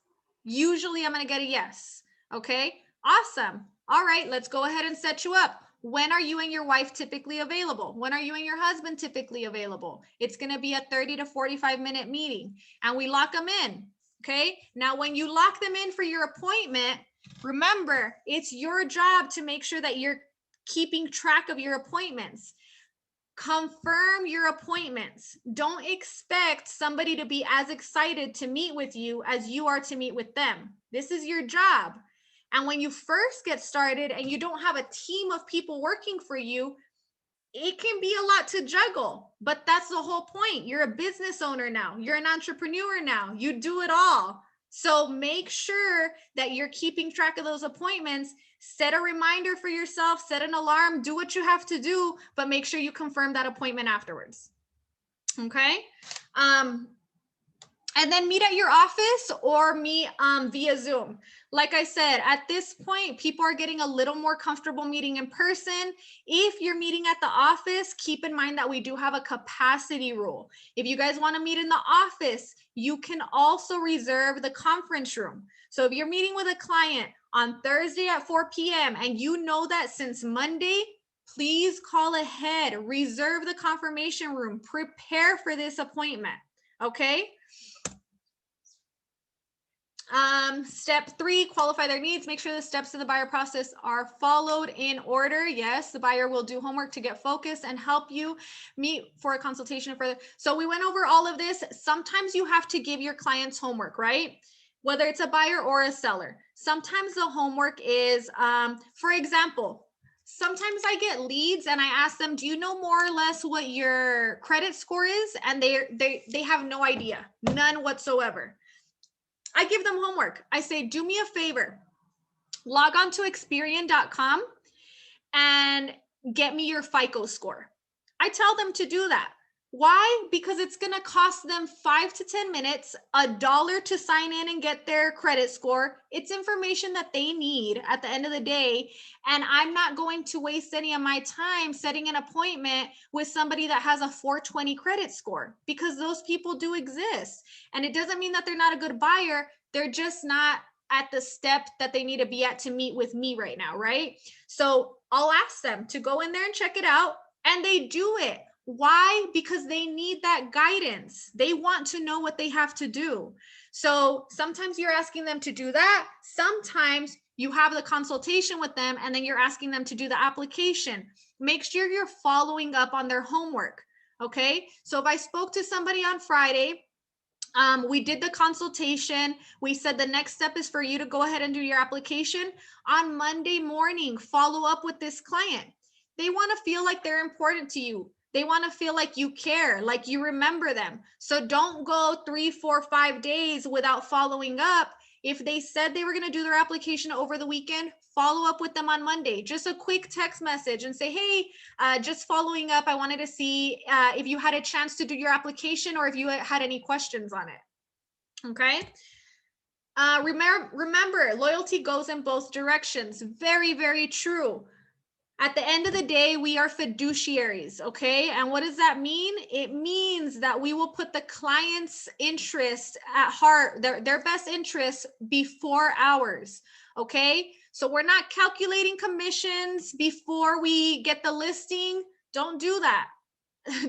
Speaker 1: Usually I'm going to get a yes. Okay, awesome. All right, let's go ahead and set you up. When are you and your wife typically available? When are you and your husband typically available? It's going to be a 30 to 45-minute meeting and we lock them in. Okay. Now, when you lock them in for your appointment, remember, it's your job to make sure that you're keeping track of your appointments. Confirm your appointments. Don't expect somebody to be as excited to meet with you as you are to meet with them. This is your job. And when you first get started and you don't have a team of people working for you, it can be a lot to juggle, but that's the whole point. You're a business owner now. You're an entrepreneur now. You do it all. So make sure that you're keeping track of those appointments. Set a reminder for yourself, set an alarm, do what you have to do, but make sure you confirm that appointment afterwards. Okay. And then meet at your office or meet via Zoom. Like I said, at this point, people are getting a little more comfortable meeting in person. If you're meeting at the office, keep in mind that we do have a capacity rule. If you guys want to meet in the office, you can also reserve the conference room. So if you're meeting with a client on Thursday at 4 p.m. and you know that since Monday, please call ahead, reserve the confirmation room, prepare for this appointment, okay? Step 3, qualify their needs. Make sure the steps of the buyer process are followed in order. Yes, the buyer will do homework to get focused and help you meet for a consultation further. So we went over all of this. Sometimes you have to give your clients homework, right? Whether it's a buyer or a seller. Sometimes the homework is, for example, sometimes I get leads and I ask them, do you know more or less what your credit score is? And they have no idea, none whatsoever. I give them homework. I say, do me a favor, log on to Experian.com and get me your FICO score. I tell them to do that. Why? Because it's going to cost them 5 to 10 minutes, $1 to sign in and get their credit score. It's information that they need at the end of the day. And I'm not going to waste any of my time setting an appointment with somebody that has a 420 credit score, because those people do exist. And it doesn't mean that they're not a good buyer. They're just not at the step that they need to be at to meet with me right now, right? So I'll ask them to go in there and check it out, and they do it. Why? Because they need that guidance. They want to know what they have to do. So sometimes you're asking them to do that. Sometimes you have the consultation with them and then you're asking them to do the application. Make sure you're following up on their homework. Okay. So if I spoke to somebody on Friday, we did the consultation. We said the next step is for you to go ahead and do your application. On Monday morning, follow up with this client. They want to feel like they're important to you. They want to feel like you care, like you remember them. So don't go 3, 4, 5 days without following up. If they said they were going to do their application over the weekend, follow up with them on Monday. Just a quick text message and say, hey, just following up. I wanted to see if you had a chance to do your application or if you had any questions on it. Okay. Remember, loyalty goes in both directions. Very, very true. At the end of the day, we are fiduciaries, okay? And what does that mean? It means that we will put the client's interest at heart, their best interest before ours, okay? So we're not calculating commissions before we get the listing. Don't do that.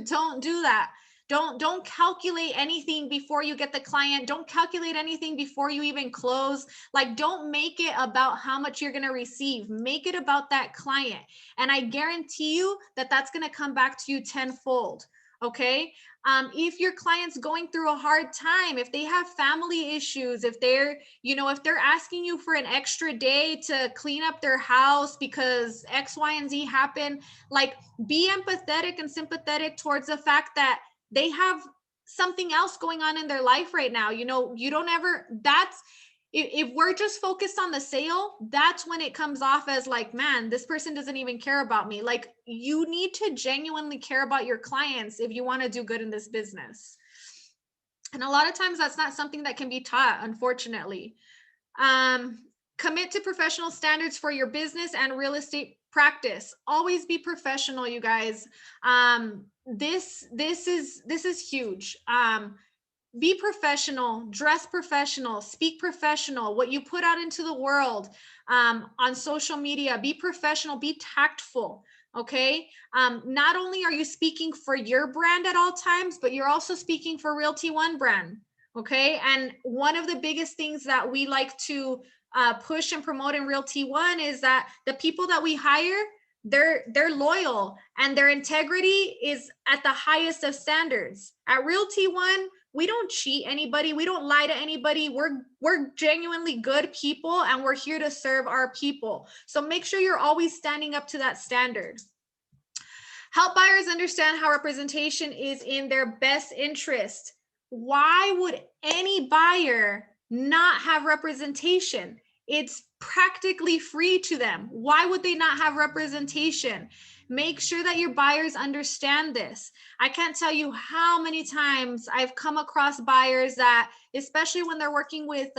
Speaker 1: Don't do that. Don't calculate anything before you get the client. Don't calculate anything before you even close. Like, don't make it about how much you're going to receive. Make it about that client. And I guarantee you that that's going to come back to you tenfold. Okay. If your client's going through a hard time, if they have family issues, if they're asking you for an extra day to clean up their house because X, Y, and Z happen, like, be empathetic and sympathetic towards the fact that they have something else going on in their life right now. If we're just focused on the sale, that's when it comes off as like, man, this person doesn't even care about me. Like, you need to genuinely care about your clients if you want to do good in this business. And a lot of times that's not something that can be taught, unfortunately. Commit to professional standards for your business and real estate practice. Always be professional, you guys. This is huge. Be professional, dress professional, speak professional. What you put out into the world on social media, be professional, be tactful. Okay. Not only are you speaking for your brand at all times, but you're also speaking for Realty One brand. Okay. And one of the biggest things that we like to push and promote in Realty One is that the people that we hire, they're loyal and their integrity is at the highest of standards. At Realty One, we don't cheat anybody. We don't lie to anybody. We're genuinely good people and we're here to serve our people. So make sure you're always standing up to that standard. Help buyers understand how representation is in their best interest. Why would any buyer not have representation? It's practically free to them. Why would they not have representation? Make sure that your buyers understand this. I can't tell you how many times I've come across buyers that, especially when they're working with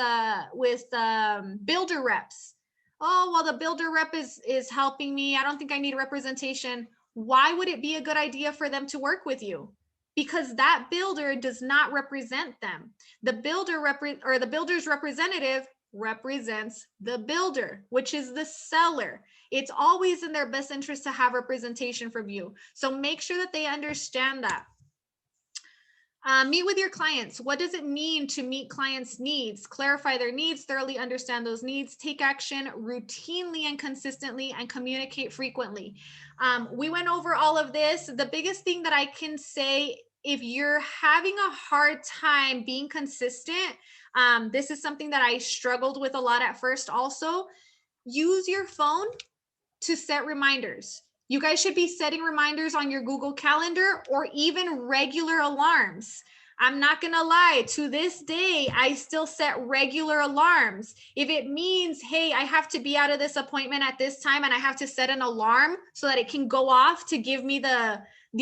Speaker 1: builder reps. Oh, well, the builder rep is helping me. I don't think I need representation. Why would it be a good idea for them to work with you? Because that builder does not represent them. The builder or the builder's representative represents the builder, which is the seller. It's always in their best interest to have representation from you. So make sure that they understand that. Meet with your clients. What does it mean to meet clients' needs? Clarify their needs, thoroughly understand those needs, take action routinely and consistently, and communicate frequently. We went over all of this. The biggest thing that I can say, if you're having a hard time being consistent, this is something that I struggled with a lot at first also. Use your phone to set reminders. You guys should be setting reminders on your Google Calendar or even regular alarms. I'm not gonna lie, to this day, I still set regular alarms. If it means, hey, I have to be out of this appointment at this time and I have to set an alarm so that it can go off to give me the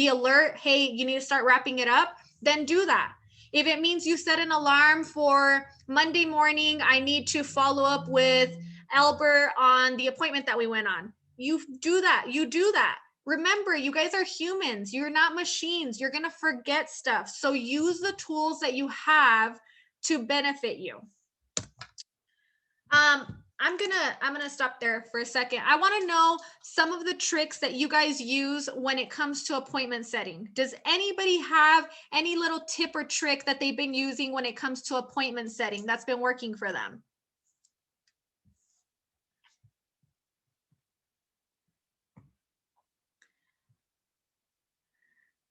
Speaker 1: alert, hey, you need to start wrapping it up, then do that. If it means you set an alarm for Monday morning, I need to follow up with Albert on the appointment that we went on. You do that. Remember, you guys are humans. You're not machines. You're going to forget stuff. So use the tools that you have to benefit you. I'm gonna stop there for a second. I want to know some of the tricks that you guys use when it comes to appointment setting. Does anybody have any little tip or trick that they've been using when it comes to appointment setting that's been working for them?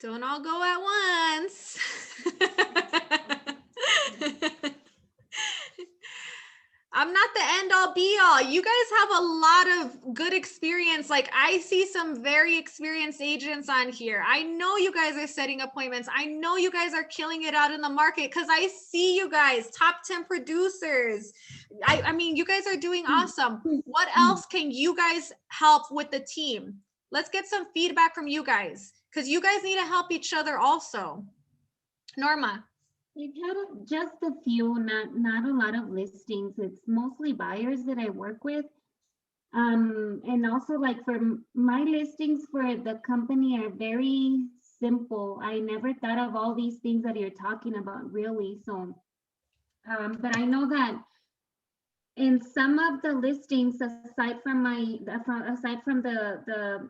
Speaker 1: Don't all go at once. I'm not the end all be all. You guys have a lot of good experience. Like I see some very experienced agents on here. I know you guys are setting appointments. I know you guys are killing it out in the market because I see you guys, top 10 producers. I mean, you guys are doing awesome. What else can you guys help with the team? Let's get some feedback from you guys because you guys need to help each other also. Norma.
Speaker 7: We've had just a few, not a lot of listings. It's mostly buyers that I work with. And also like for my listings for the company are very simple. I never thought of all these things that you're talking about really. So, but I know that in some of the listings, aside from the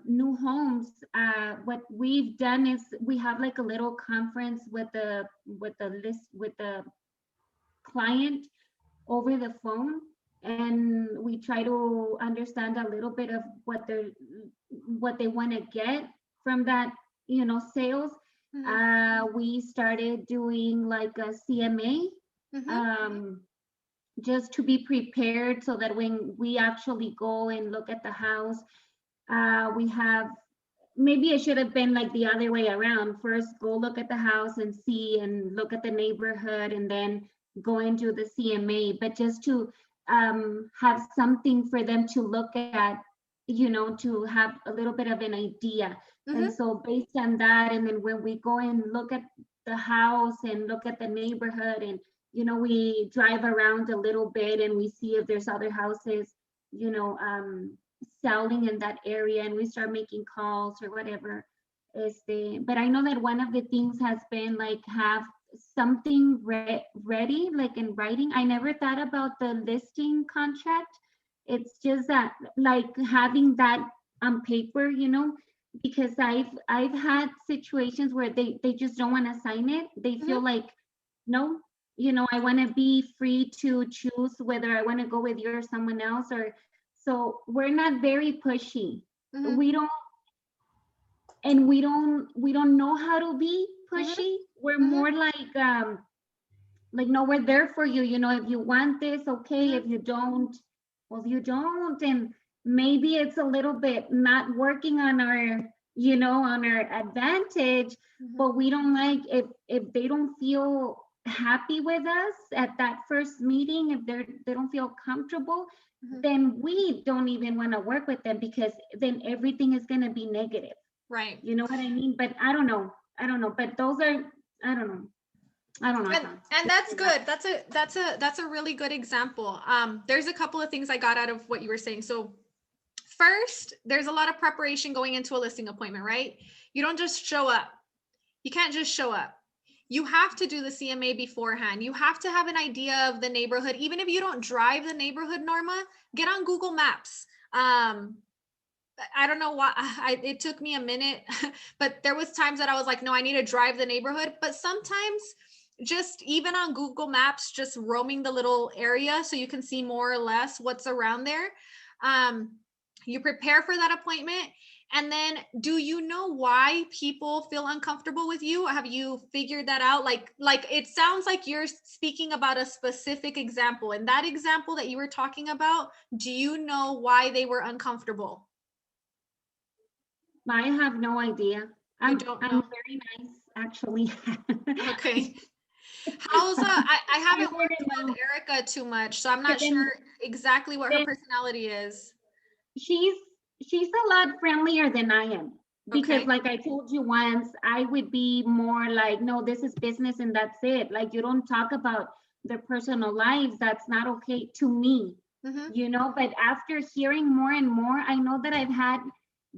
Speaker 7: new homes, what we've done is we have like a little conference with the client over the phone, and we try to understand a little bit of what they want to get from that, sales. We started doing like a CMA. Just to be prepared so that when we actually go and look at the house, we have, maybe it should have been like the other way around. First, go look at the house and see and look at the neighborhood and then go into the CMA, but just to have something for them to look at, to have a little bit of an idea. And so based on that, and then when we go and look at the house and look at the neighborhood and we drive around a little bit and we see if there's other houses, selling in that area, and we start making calls or whatever. But I know that one of the things has been like have something ready, like in writing. I never thought about the listing contract. It's just that like having that on paper, because I've had situations where they just don't want to sign it. They feel like, no, I want to be free to choose whether I want to go with you or someone else. Or so we're not very pushy. We don't know how to be pushy. We're more like no, we're there for you. If you want this, okay. If you don't, well, you don't. And maybe it's a little bit not working on our, on our advantage, but we don't like if they don't feel happy with us at that first meeting, if they don't feel comfortable, then we don't even want to work with them because then everything is going to be negative. Right. You know what I mean? But I don't know. But those are, I don't know.
Speaker 1: And that's good. That's a really good example. There's a couple of things I got out of what you were saying. So first, there's a lot of preparation going into a listing appointment, right? You don't just show up. You can't just show up. You have to do the CMA beforehand. You have to have an idea of the neighborhood. Even if you don't drive the neighborhood, Norma, get on Google Maps. I don't know why it took me a minute, but there was times that I was like, no, I need to drive the neighborhood. But sometimes just even on Google Maps, just roaming the little area so you can see more or less what's around there. You prepare for that appointment. And then do you know why people feel uncomfortable with you? Have you figured that out? Like it sounds like you're speaking about a specific example. And that example that you were talking about, do you know why they were uncomfortable?
Speaker 7: I have no idea. I'm very nice, actually.
Speaker 1: Okay. How's I haven't worked with Erica too much, so I'm not sure exactly what her personality is.
Speaker 7: She's a lot friendlier than I am, because like I told you once, I would be more like, no, this is business and that's it. Like you don't talk about their personal lives. That's not okay to me, but after hearing more and more, I know that I've had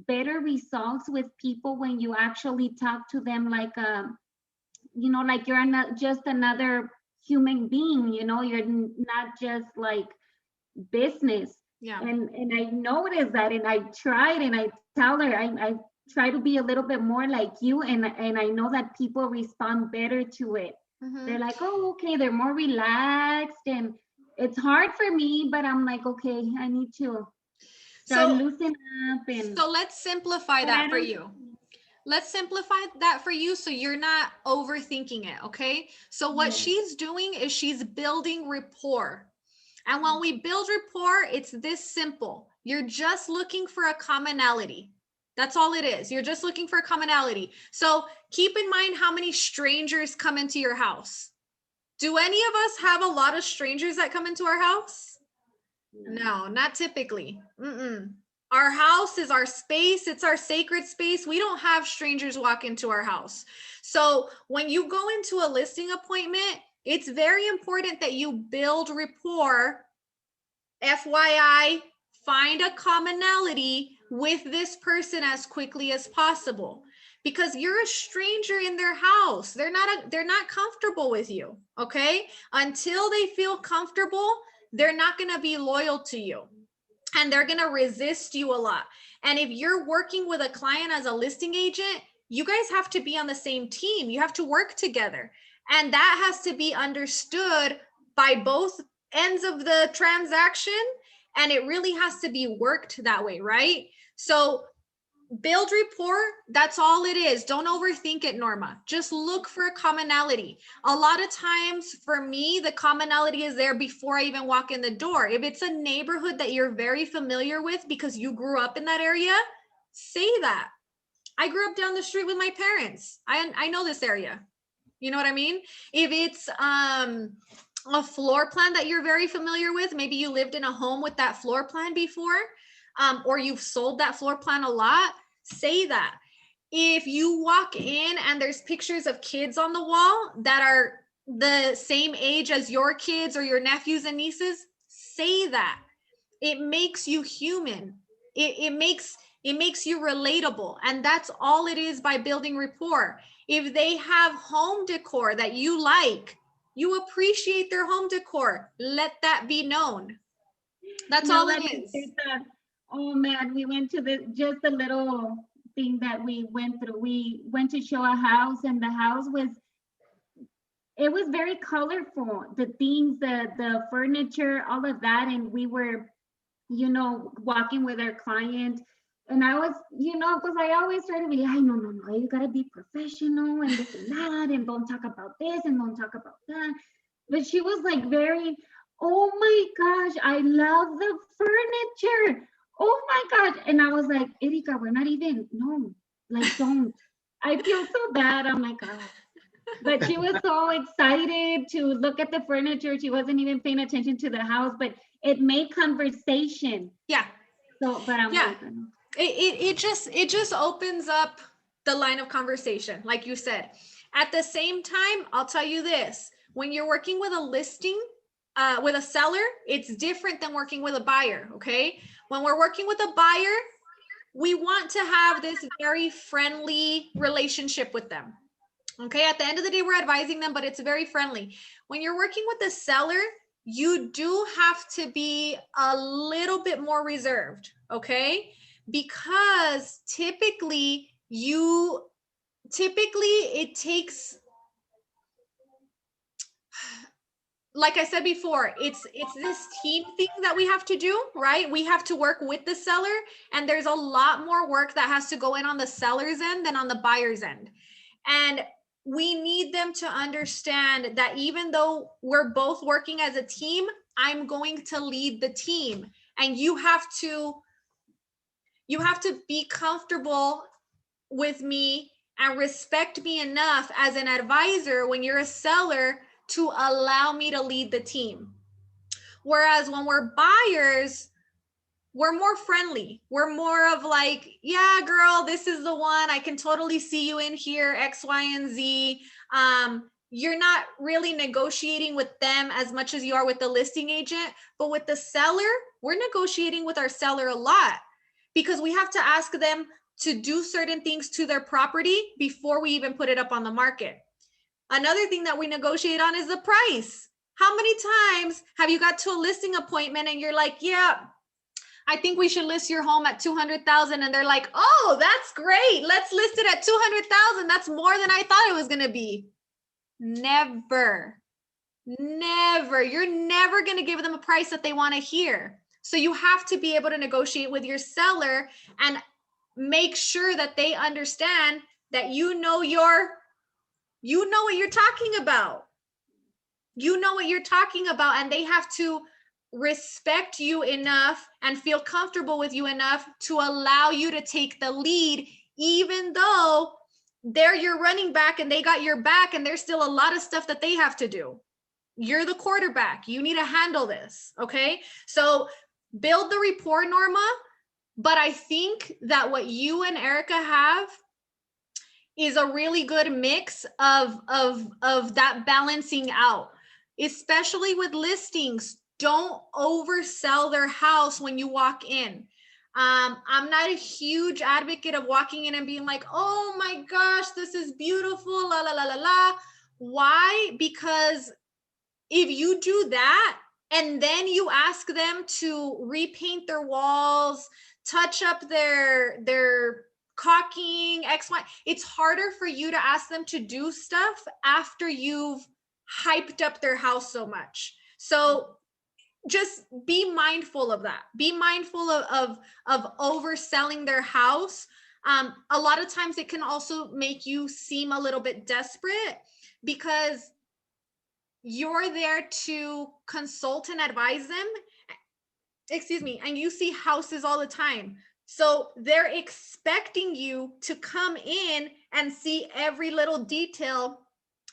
Speaker 7: better results with people when you actually talk to them like, like you're not just another human being, you're not just like, business.
Speaker 1: Yeah.
Speaker 7: And I noticed that, and I tried, and I tell her, I try to be a little bit more like you, and I know that people respond better to it.
Speaker 1: Mhm.
Speaker 7: They're like, oh, okay, they're more relaxed, and it's hard for me, but I'm like, okay, I need to start
Speaker 1: So,
Speaker 7: loosening up. And
Speaker 1: so let's simplify
Speaker 7: but
Speaker 1: that
Speaker 7: I
Speaker 1: for
Speaker 7: don't-
Speaker 1: you. Let's simplify that for you so you're not overthinking it, okay? So what
Speaker 7: Yes.
Speaker 1: she's doing is she's building rapport. And when we build rapport, it's this simple. You're just looking for a commonality. That's all it is. You're just looking for a commonality. So keep in mind how many strangers come into your house. Do any of us have a lot of strangers that come into our house? No, not typically. Our house is our space. It's our sacred space. We don't have strangers walk into our house. So when you go into a listing appointment, it's very important that you build rapport. FYI, find a commonality with this person as quickly as possible, because you're a stranger in their house. They're not comfortable with you, okay? Until they feel comfortable, they're not going to be loyal to you, and they're going to resist you a lot. And if you're working with a client as a listing agent, you guys have to be on the same team. You have to work together, and that has to be understood by both ends of the transaction, and it really has to be worked that way, right? So build rapport. That's all it is. Don't overthink it, Norma. Just look for a commonality. A lot of times for me, the commonality is there before I even walk in the door. If it's a neighborhood that you're very familiar with because you grew up in that area, say that. I grew up down the street with my parents. I know this area. You know what I mean? If it's a floor plan that you're very familiar with, maybe you lived in a home with that floor plan before, or you've sold that floor plan a lot, say that. If you walk in and there's pictures of kids on the wall that are the same age as your kids or your nephews and nieces, say that. It makes you human. It makes you relatable. And that's all it is by building rapport. If they have home decor that you like, you appreciate their home decor, let that be known. That's
Speaker 7: Now
Speaker 1: all
Speaker 7: that
Speaker 1: it
Speaker 7: you
Speaker 1: is.
Speaker 7: said that, oh man, we went to just a little thing that we went through. We went to show a house, and the house was, it was very colorful. The things, the furniture, all of that. And we were, walking with our client. And I was, because I always try to be, no, you gotta be professional and this and that, and don't talk about this and don't talk about that. But she was like very, oh my gosh, I love the furniture. Oh my gosh. And I was like, Erika, we're not even, no, like, don't. I feel so bad. I'm like, oh. But she was so excited to look at the furniture. She wasn't even paying attention to the house, but it made conversation.
Speaker 1: Yeah.
Speaker 7: So, but I'm
Speaker 1: Yeah.
Speaker 7: like,
Speaker 1: It just opens up the line of conversation, like you said. At the same time, I'll tell you this: when you're working with a listing, with a seller, it's different than working with a buyer. Okay, when we're working with a buyer, we want to have this very friendly relationship with them. Okay, at the end of the day, we're advising them, but it's very friendly. When you're working with a seller, you do have to be a little bit more reserved. Okay, because typically it takes, like I said before, it's this team thing that we have to do, right? We have to work with the seller, and there's a lot more work that has to go in on the seller's end than on the buyer's end. And we need them to understand that even though we're both working as a team, I'm going to lead the team, and you have to be comfortable with me and respect me enough as an advisor when you're a seller to allow me to lead the team. Whereas when we're buyers, we're more friendly. We're more of like, yeah, girl, this is the one. I can totally see you in here, X, Y, and Z. You're not really negotiating with them as much as you are with the listing agent. But with the seller, we're negotiating with our seller a lot, because we have to ask them to do certain things to their property before we even put it up on the market. Another thing that we negotiate on is the price. How many times have you got to a listing appointment and you're like, yeah, I think we should list your home at 200,000. And they're like, oh, that's great. Let's list it at 200,000. That's more than I thought it was going to be. Never, never. You're never going to give them a price that they want to hear. So you have to be able to negotiate with your seller and make sure that they understand that you know what you're talking about. You know what you're talking about, and they have to respect you enough and feel comfortable with you enough to allow you to take the lead, even though they're your running back and they got your back and there's still a lot of stuff that they have to do. You're the quarterback. You need to handle this, okay? So build the rapport, Norma, but I think that what you and Erica have is a really good mix of that balancing out, especially with listings. Don't oversell their house when you walk in. I'm not a huge advocate of walking in and being like, oh my gosh, this is beautiful, la, la, la, la, la. Why? Because if you do that and then you ask them to repaint their walls, touch up their caulking, it's harder for you to ask them to do stuff after you've hyped up their house so much. So just be mindful of that. Be mindful of overselling their house. A lot of times it can also make you seem a little bit desperate because you're there to consult and advise them. Excuse me. And you see houses all the time. So they're expecting you to come in and see every little detail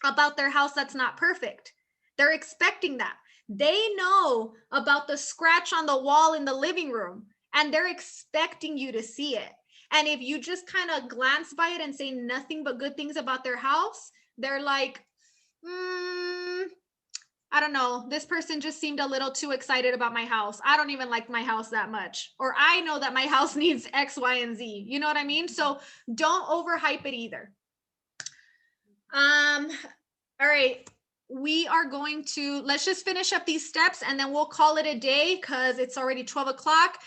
Speaker 1: about their house that's not perfect. They're expecting that. They know about the scratch on the wall in the living room, and they're expecting you to see it. And if you just kind of glance by it and say nothing but good things about their house, they're like, I don't know, this person just seemed a little too excited about my house. I don't even like my house that much. Or I know that my house needs X, Y, and Z. You know what I mean? So don't overhype it either. All right. We are going to, let's just finish up these steps and then we'll call it a day because it's already 12 o'clock.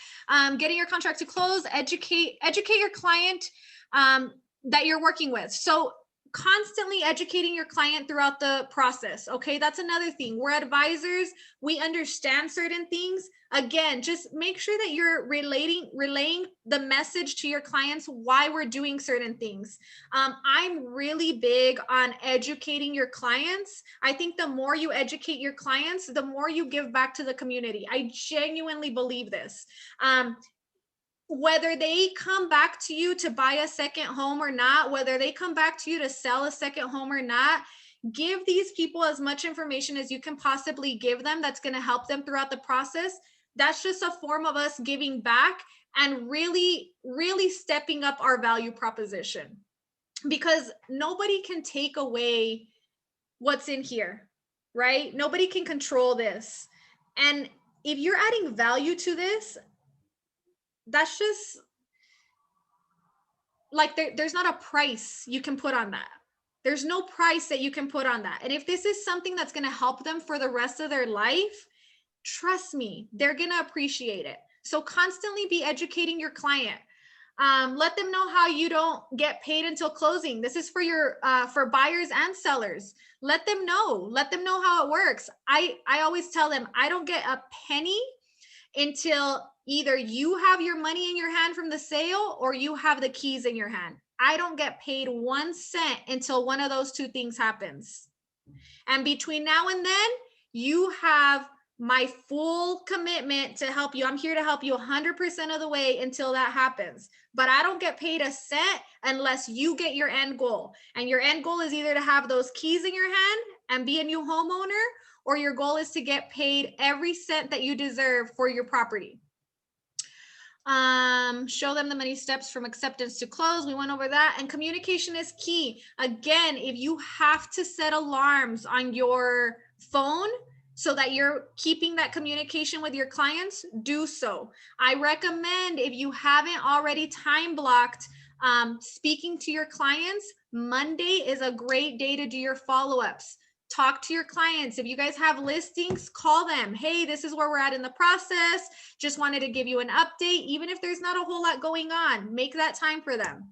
Speaker 1: Getting your contract to close, educate your client that you're working with. So constantly educating your client throughout the process. Okay, that's another thing. We're advisors. We understand certain things. Again, just make sure that you're relaying the message to your clients why we're doing certain things. I'm really big on educating your clients. I think the more you educate your clients, the more you give back to the community. I genuinely believe this. Whether they come back to you to buy a second home or not, whether they come back to you to sell a second home or not, give these people as much information as you can possibly give them that's going to help them throughout the process. That's just a form of us giving back and really, really stepping up our value proposition, because nobody can take away what's in here, right? Nobody can control this. And if you're adding value to this, that's just like there's not a price you can put on that. There's no price that you can put on that. And if this is something that's going to help them for the rest of their life, trust me, they're going to appreciate it. So constantly be educating your client. Let them know how you don't get paid until closing. This is for your for buyers and sellers. Let them know how it works. I always tell them I don't get a penny until either you have your money in your hand from the sale or you have the keys in your hand. I don't get paid 1 cent until one of those two things happens. And between now and then, you have my full commitment to help you. I'm here to help you 100% of the way until that happens. But I don't get paid a cent unless you get your end goal. And your end goal is either to have those keys in your hand and be a new homeowner, or your goal is to get paid every cent that you deserve for your property. Show them the many steps from acceptance to close. We went over that. And communication is key. Again, if you have to set alarms on your phone so that you're keeping that communication with your clients, do so. I recommend, if you haven't already time blocked speaking to your clients, Monday is a great day to do your follow-ups. talk to your clients. If you guys have listings, call them. Hey, this is where we're at in the process. Just wanted to give you an update. Even if there's not a whole lot going on, make that time for them.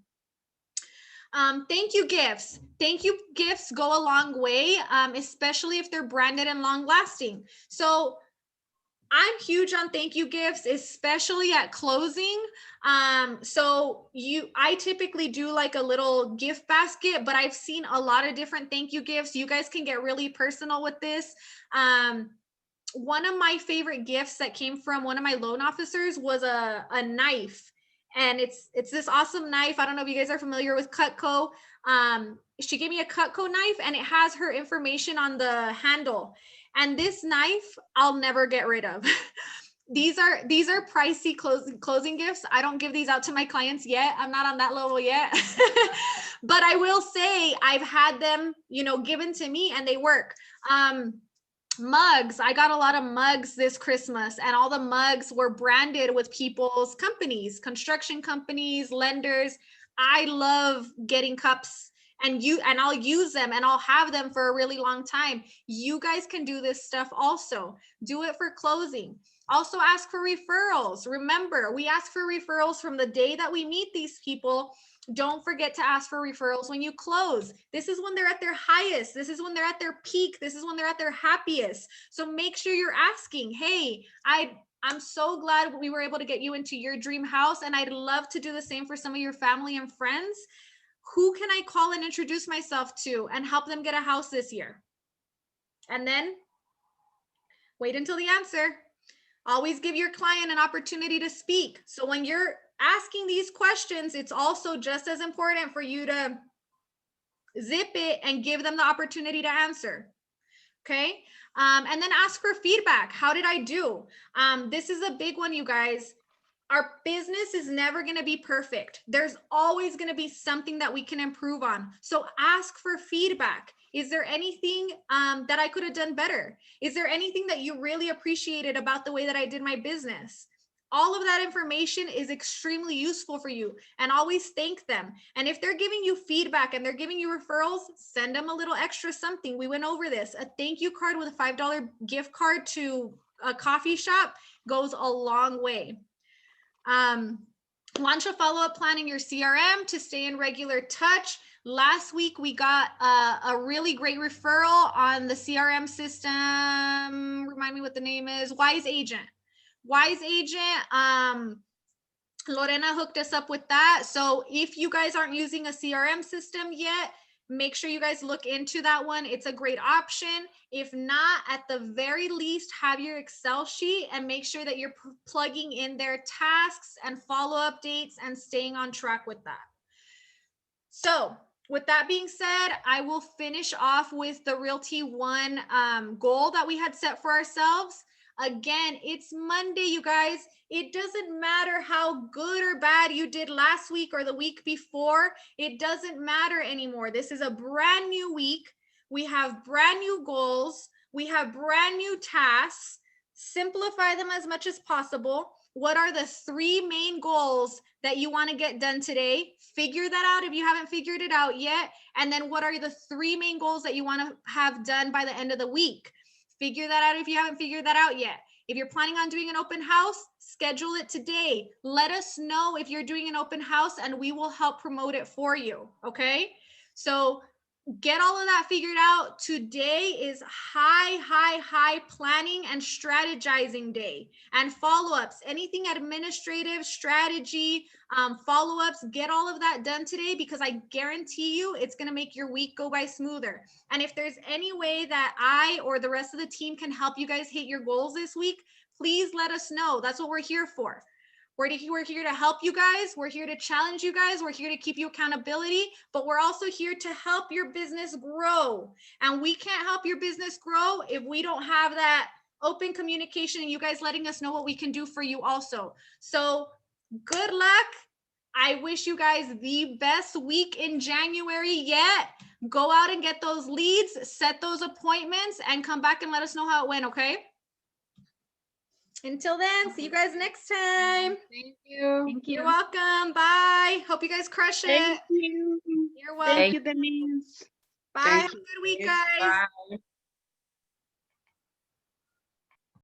Speaker 1: Thank you gifts. Thank you gifts go a long way, especially if they're branded and long lasting. So I'm huge on thank you gifts, especially at closing. I typically do like a little gift basket, but I've seen a lot of different thank you gifts. You guys can get really personal with this. One of my favorite gifts that came from one of my loan officers was a knife. And it's this awesome knife. I don't know if you guys are familiar with Cutco. She gave me a Cutco knife and it has her information on the handle. And this knife, I'll never get rid of. These are pricey closing gifts. I don't give these out to my clients yet. I'm not on that level yet. But I will say I've had them, given to me and they work. Mugs. I got a lot of mugs this Christmas, and all the mugs were branded with people's companies, construction companies, lenders. I love getting cups and I'll use them and I'll have them for a really long time. You guys can do this stuff also. Do it for closing. Also ask for referrals. Remember, we ask for referrals from the day that we meet these people. Don't forget to ask for referrals when you close. This is when they're at their highest. This is when they're at their peak. This is when they're at their happiest. So make sure you're asking, hey, I'm so glad we were able to get you into your dream house, and I'd love to do the same for some of your family and friends. Who can I call and introduce myself to and help them get a house this year? And then wait until the answer. Always give your client an opportunity to speak. So when you're asking these questions, it's also just as important for you to zip it and give them the opportunity to answer. Okay. And then ask for feedback. How did I do? This is a big one, you guys. Our business is never going to be perfect. There's always going to be something that we can improve on. So ask for feedback. Is there anything that I could have done better? Is there anything that you really appreciated about the way that I did my business? All of that information is extremely useful for you, and always thank them. And if they're giving you feedback and they're giving you referrals, send them a little extra something. We went over this. A thank you card with a $5 gift card to a coffee shop goes a long way. Launch a follow-up plan in your CRM to stay in regular touch. Last week, we got a really great referral on the CRM system. Remind me what the name is. Wise Agent. Lorena hooked us up with that. So if you guys aren't using a CRM system yet, make sure you guys look into that one. It's a great option. If not, at the very least, have your Excel sheet and make sure that you're plugging in their tasks and follow-up dates and staying on track with that. So with that being said, I will finish off with the Realty One goal that we had set for ourselves. Again, it's Monday, you guys. It doesn't matter how good or bad you did last week or the week before. It doesn't matter anymore. This is a brand new week. We have brand new goals. We have brand new tasks. Simplify them as much as possible. What are the 3 main goals that you want to get done today? Figure that out if you haven't figured it out yet. And then what are the 3 main goals that you want to have done by the end of the week? Figure that out if you haven't figured that out yet. If you're planning on doing an open house, schedule it today. Let us know if you're doing an open house and we will help promote it for you. Okay. So get all of that figured out. Today is high planning and strategizing day, and follow-ups, anything administrative, strategy, follow-ups, get all of that done today, because I guarantee you it's going to make your week go by smoother. And if there's any way that I or the rest of the team can help you guys hit your goals this week, please let us know. That's what we're here for. We're here to help you guys. We're here to challenge you guys. We're here to keep you accountability, but we're also here to help your business grow. And we can't help your business grow if we don't have that open communication and you guys letting us know what we can do for you also. So good luck. I wish you guys the best week in January yet. Go out and get those leads, set those appointments, and come back and let us know how it went, okay? Until then, see you guys next time.
Speaker 8: Thank you.
Speaker 7: Thank you.
Speaker 1: You're welcome. Bye. Hope you guys crush it.
Speaker 8: Thank you.
Speaker 1: You're welcome.
Speaker 8: Thank you, Denise.
Speaker 1: Bye.
Speaker 4: Thank
Speaker 1: Have a
Speaker 4: you.
Speaker 1: good week, guys.
Speaker 4: Bye.